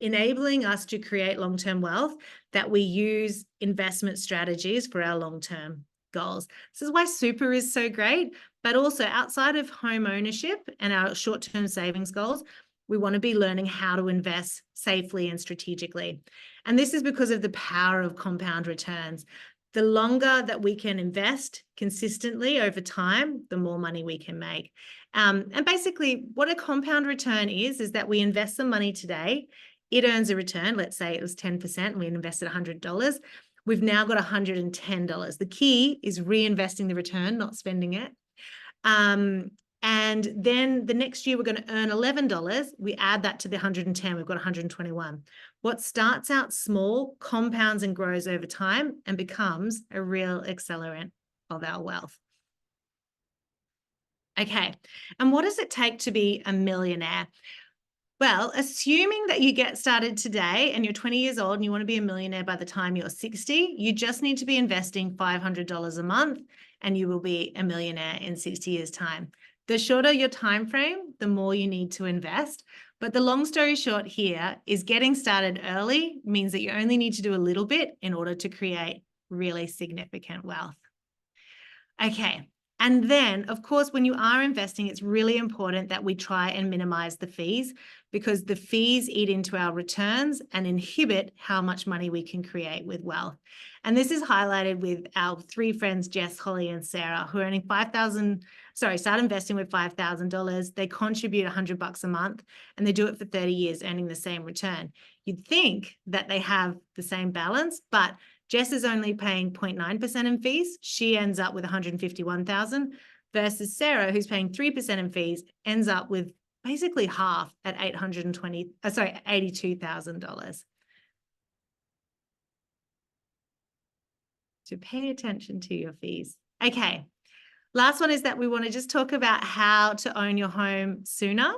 enabling us to create long-term wealth that we use investment strategies for our long-term goals. This is why super is so great, but also outside of home ownership and our short-term savings goals, we want to be learning how to invest safely and strategically. And this is because of the power of compound returns. The longer that we can invest consistently over time, the more money we can make. And basically what a compound return is that we invest some money today, it earns a return. Let's say it was 10% and we invested $100. We've now got $110. The key is reinvesting the return, not spending it. And then the next year we're going to earn $11. We add that to the 110, we've got 121. What starts out small compounds and grows over time and becomes a real accelerant of our wealth. Okay, and what does it take to be a millionaire? Well, assuming that you get started today and you're 20 years old and you want to be a millionaire by the time you're 60, you just need to be investing $500 a month and you will be a millionaire in 60 years' time. The shorter your time frame, the more you need to invest. But the long story short here is getting started early means that you only need to do a little bit in order to create really significant wealth. Okay. And then, of course, when you are investing, it's really important that we try and minimize the fees because the fees eat into our returns and inhibit how much money we can create with wealth. And this is highlighted with our three friends, Jess, Holly, and Sarah, who are earning start investing with $5,000. They contribute $100 a month and they do it for 30 years, earning the same return. You'd think that they have the same balance, but Jess is only paying 0.9% in fees. She ends up with $151,000 versus Sarah, who's paying 3% in fees, ends up with basically half at $82,000. So pay attention to your fees. Okay. Last one is that we want to just talk about how to own your home sooner.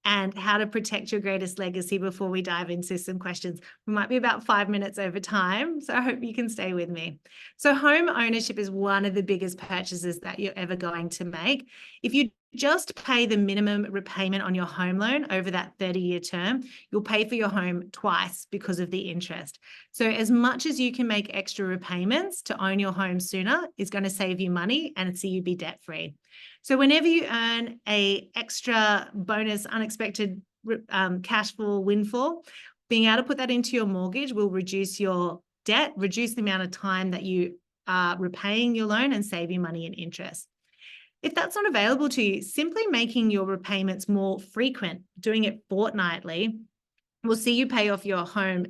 and how to protect your greatest legacy before we dive into some questions. We might be about 5 minutes over time, so I hope you can stay with me. So home ownership is one of the biggest purchases that you're ever going to make. If you just pay the minimum repayment on your home loan over that 30-year term, you'll pay for your home twice because of the interest. So as much as you can make extra repayments to own your home sooner is going to save you money and see you be debt-free. So whenever you earn a extra bonus, unexpected cash flow windfall, being able to put that into your mortgage will reduce your debt, reduce the amount of time that you are repaying your loan, and save you money in interest. If that's not available to you, simply making your repayments more frequent, doing it fortnightly, will see you pay off your home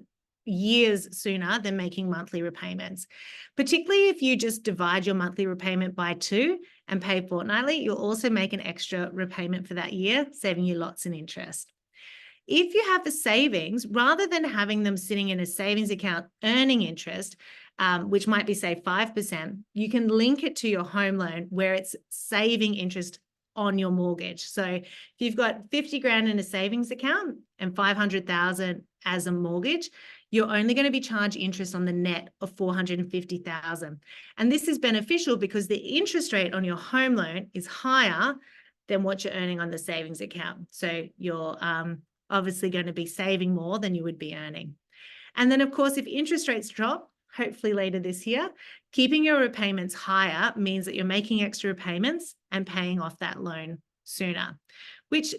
years sooner than making monthly repayments. Particularly if you just divide your monthly repayment by 2 and pay fortnightly, you'll also make an extra repayment for that year, saving you lots in interest. If you have the savings, rather than having them sitting in a savings account earning interest, which might be, say, 5%, you can link it to your home loan where it's saving interest on your mortgage. So if you've got 50 grand in a savings account and 500,000 as a mortgage, you're only going to be charged interest on the net of 450,000. And this is beneficial because the interest rate on your home loan is higher than what you're earning on the savings account. So you're obviously going to be saving more than you would be earning. And then, of course, if interest rates drop, hopefully later this year, keeping your repayments higher means that you're making extra repayments and paying off that loan sooner, which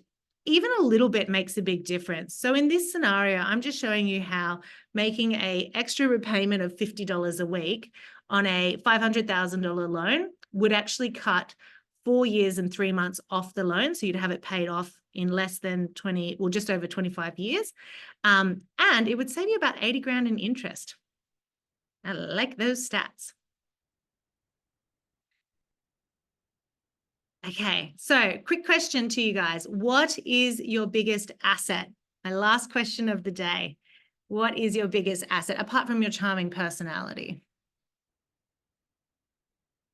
even a little bit makes a big difference. So in this scenario, I'm just showing you how making an extra repayment of $50 a week on a $500,000 loan would actually cut 4 years and 3 months off the loan. So you'd have it paid off in less than 20, well, just over 25 years. And it would save you about 80 grand in interest. I like those stats. Okay, so quick question to you guys. What is your biggest asset? My last question of the day. What is your biggest asset, apart from your charming personality?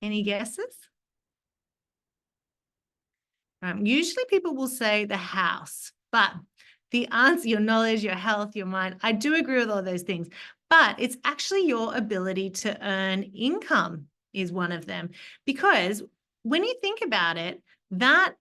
Any guesses? Usually people will say the house, but the answer, your knowledge, your health, your mind, I do agree with all those things, but it's actually your ability to earn income is one of them. Because when you think about it, that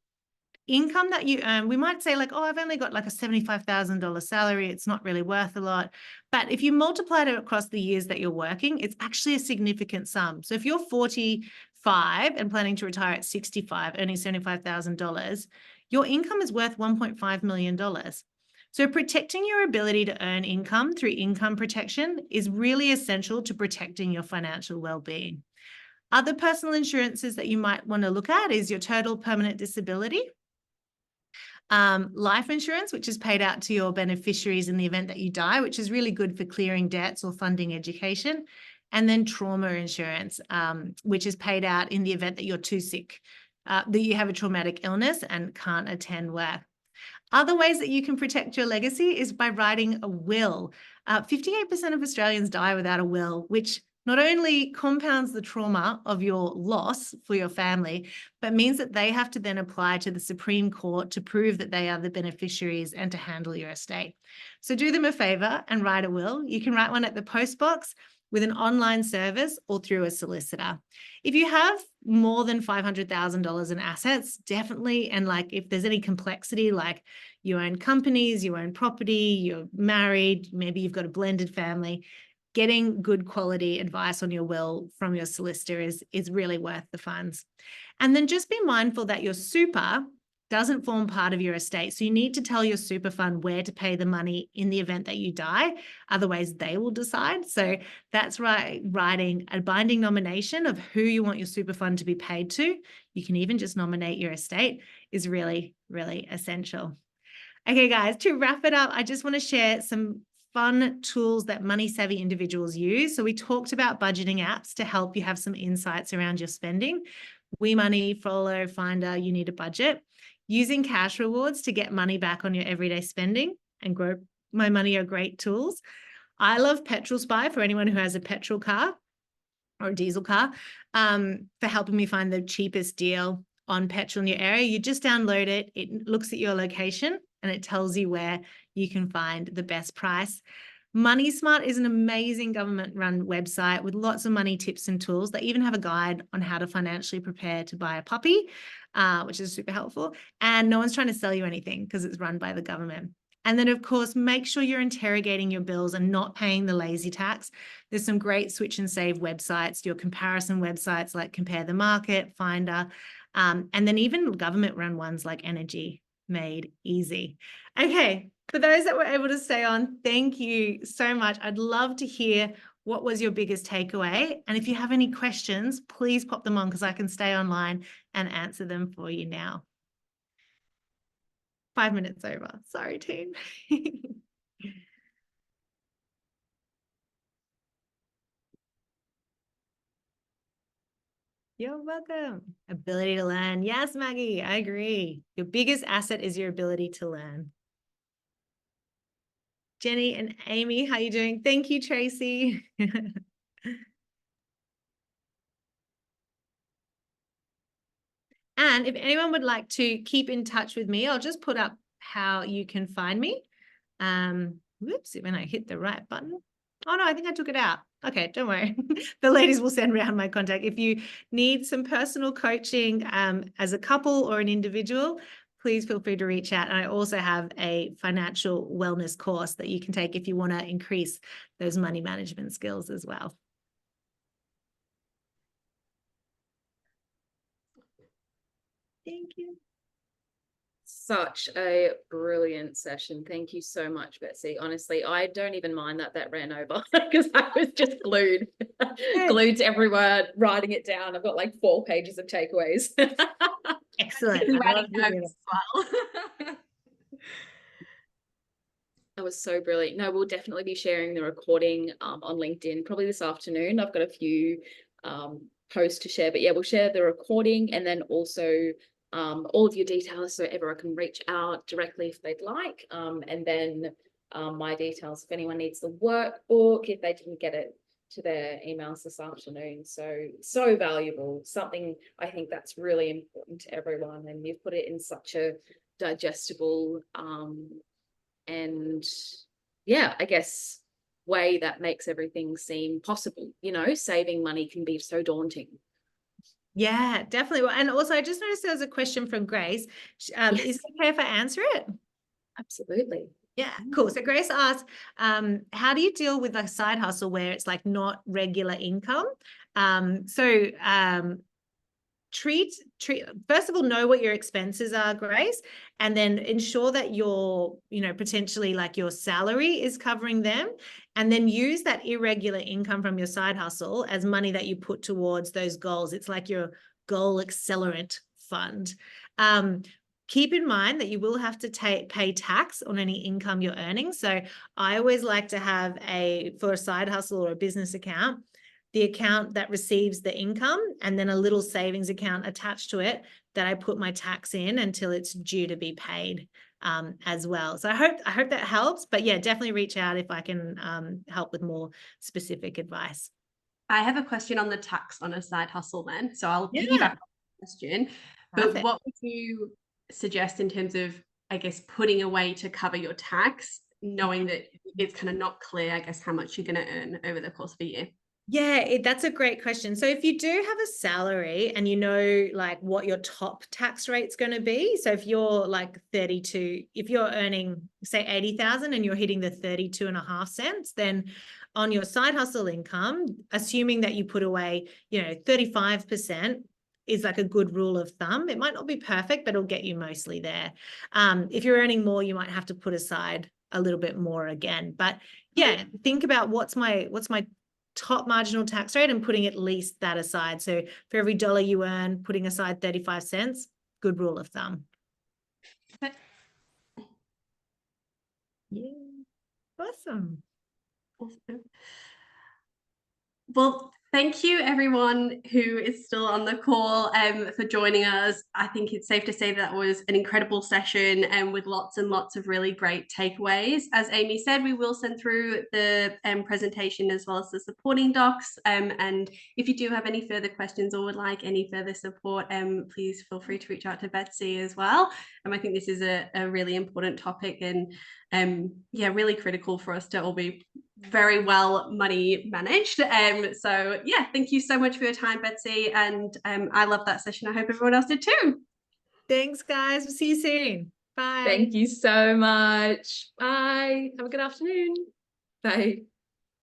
income that you earn, we might say like, oh, I've only got like a $75,000 salary. It's not really worth a lot. But if you multiply it across the years that you're working, it's actually a significant sum. So if you're 45 and planning to retire at 65, earning $75,000, your income is worth $1.5 million. So protecting your ability to earn income through income protection is really essential to protecting your financial well-being. Other personal insurances that you might want to look at is your total permanent disability, life insurance, which is paid out to your beneficiaries in the event that you die, which is really good for clearing debts or funding education, and then trauma insurance, which is paid out in the event that you're too sick, that you have a traumatic illness and can't attend work. Other ways that you can protect your legacy is by writing a will. 58% of Australians die without a will, which not only compounds the trauma of your loss for your family, but means that they have to then apply to the Supreme Court to prove that they are the beneficiaries and to handle your estate. So do them a favor and write a will. You can write one at the post box with an online service or through a solicitor. If you have more than $500,000 in assets, definitely, and like if there's any complexity, like you own companies, you own property, you're married, maybe you've got a blended family, getting good quality advice on your will from your solicitor is really worth the funds. And then just be mindful that your super doesn't form part of your estate. So you need to tell your super fund where to pay the money in the event that you die. Otherwise, they will decide. So that's right, writing a binding nomination of who you want your super fund to be paid to. You can even just nominate your estate is really, really essential. Okay, guys, to wrap it up, I just want to share some fun tools that money-savvy individuals use. So we talked about budgeting apps to help you have some insights around your spending. WeMoney, Follow, Finder, You Need a Budget. Using cash rewards to get money back on your everyday spending and Grow My Money are great tools. I love Petrol Spy for anyone who has a petrol car or a diesel car for helping me find the cheapest deal on petrol in your area. You just download it. It looks at your location and it tells you where you can find the best price. Money Smart is an amazing government-run website with lots of money tips and tools. They even have a guide on how to financially prepare to buy a puppy, which is super helpful. And no one's trying to sell you anything because it's run by the government. And then, of course, make sure you're interrogating your bills and not paying the lazy tax. There's some great switch and save websites, your comparison websites like Compare the Market, Finder, and then even government-run ones like Energy Made Easy. Okay. For those that were able to stay on, thank you so much. I'd love to hear what was your biggest takeaway. And if you have any questions, please pop them on because I can stay online and answer them for you now. 5 minutes over. Sorry, team. You're welcome. Ability to learn. Yes, Maggie, I agree. Your biggest asset is your ability to learn. Jenny and Amy, how are you doing? Thank you, Tracy. And if anyone would like to keep in touch with me, I'll just put up how you can find me. Whoops, when I hit the right button. Oh no, I think I took it out. Okay, don't worry. The ladies will send around my contact. If you need some personal coaching as a couple or an individual, please feel free to reach out. And I also have a financial wellness course that you can take if you want to increase those money management skills as well. Thank you. Such a brilliant session. Thank you so much, Betsy. Honestly, I don't even mind that ran over because I was just glued to every word, writing it down. I've got like 4 pages of takeaways. Excellent. And I love writing to hear notes that. as well. That was so brilliant. No, we'll definitely be sharing the recording on LinkedIn probably this afternoon. I've got a few posts to share, but yeah, we'll share the recording and then also all of your details so everyone can reach out directly if they'd like. And then my details if anyone needs the workbook, if they didn't get it to their emails this afternoon. So valuable, something I think that's really important to everyone. And you've put it in such a digestible and yeah, I guess way that makes everything seem possible. You know, saving money can be so daunting. Yeah, definitely. Well, and also I just noticed there was a question from Grace. Yes. Is it okay if I answer it? Absolutely. Yeah, cool. So Grace asked, how do you deal with a side hustle where it's like not regular income? Treat first of all, know what your expenses are, Grace, and then ensure that your, potentially like your salary is covering them, and then use that irregular income from your side hustle as money that you put towards those goals. It's like your goal accelerant fund. Keep in mind that you will have to pay tax on any income you're earning. So I always like to have for a side hustle or a business account, the account that receives the income and then a little savings account attached to it that I put my tax in until it's due to be paid as well. So I hope that helps, but yeah, definitely reach out if I can help with more specific advice. I have a question on the tax on a side hustle then. So I'll Yeah. piggyback on the question. Perfect. But what would you suggest in terms of, I guess, putting away to cover your tax, knowing that it's kind of not clear, I guess, how much you're going to earn over the course of a year? Yeah, that's a great question. So if you do have a salary and you know like what your top tax rate's going to be, so if you're like 32, if you're earning say 80,000 and you're hitting the 32.5 cents, then on your side hustle income, assuming that you put away, 35% is like a good rule of thumb. It might not be perfect, but it'll get you mostly there. If you're earning more, you might have to put aside a little bit more again. But yeah, think about what's my top marginal tax rate and putting at least that aside. So for every dollar you earn, putting aside 35 cents, good rule of thumb. Yeah. Awesome. Well, Thank you, everyone who is still on the call for joining us. I think it's safe to say that was an incredible session and with lots and lots of really great takeaways. As Amy said, we will send through the presentation as well as the supporting docs. And if you do have any further questions or would like any further support, please feel free to reach out to Betsy as well. I think this is a really important topic and yeah, really critical for us to all be very well money managed. So yeah, thank you so much for your time, Betsy. And I love that session. I hope everyone else did too. Thanks, guys. We'll see you soon. Bye. Thank you so much. Bye. Have a good afternoon. Bye.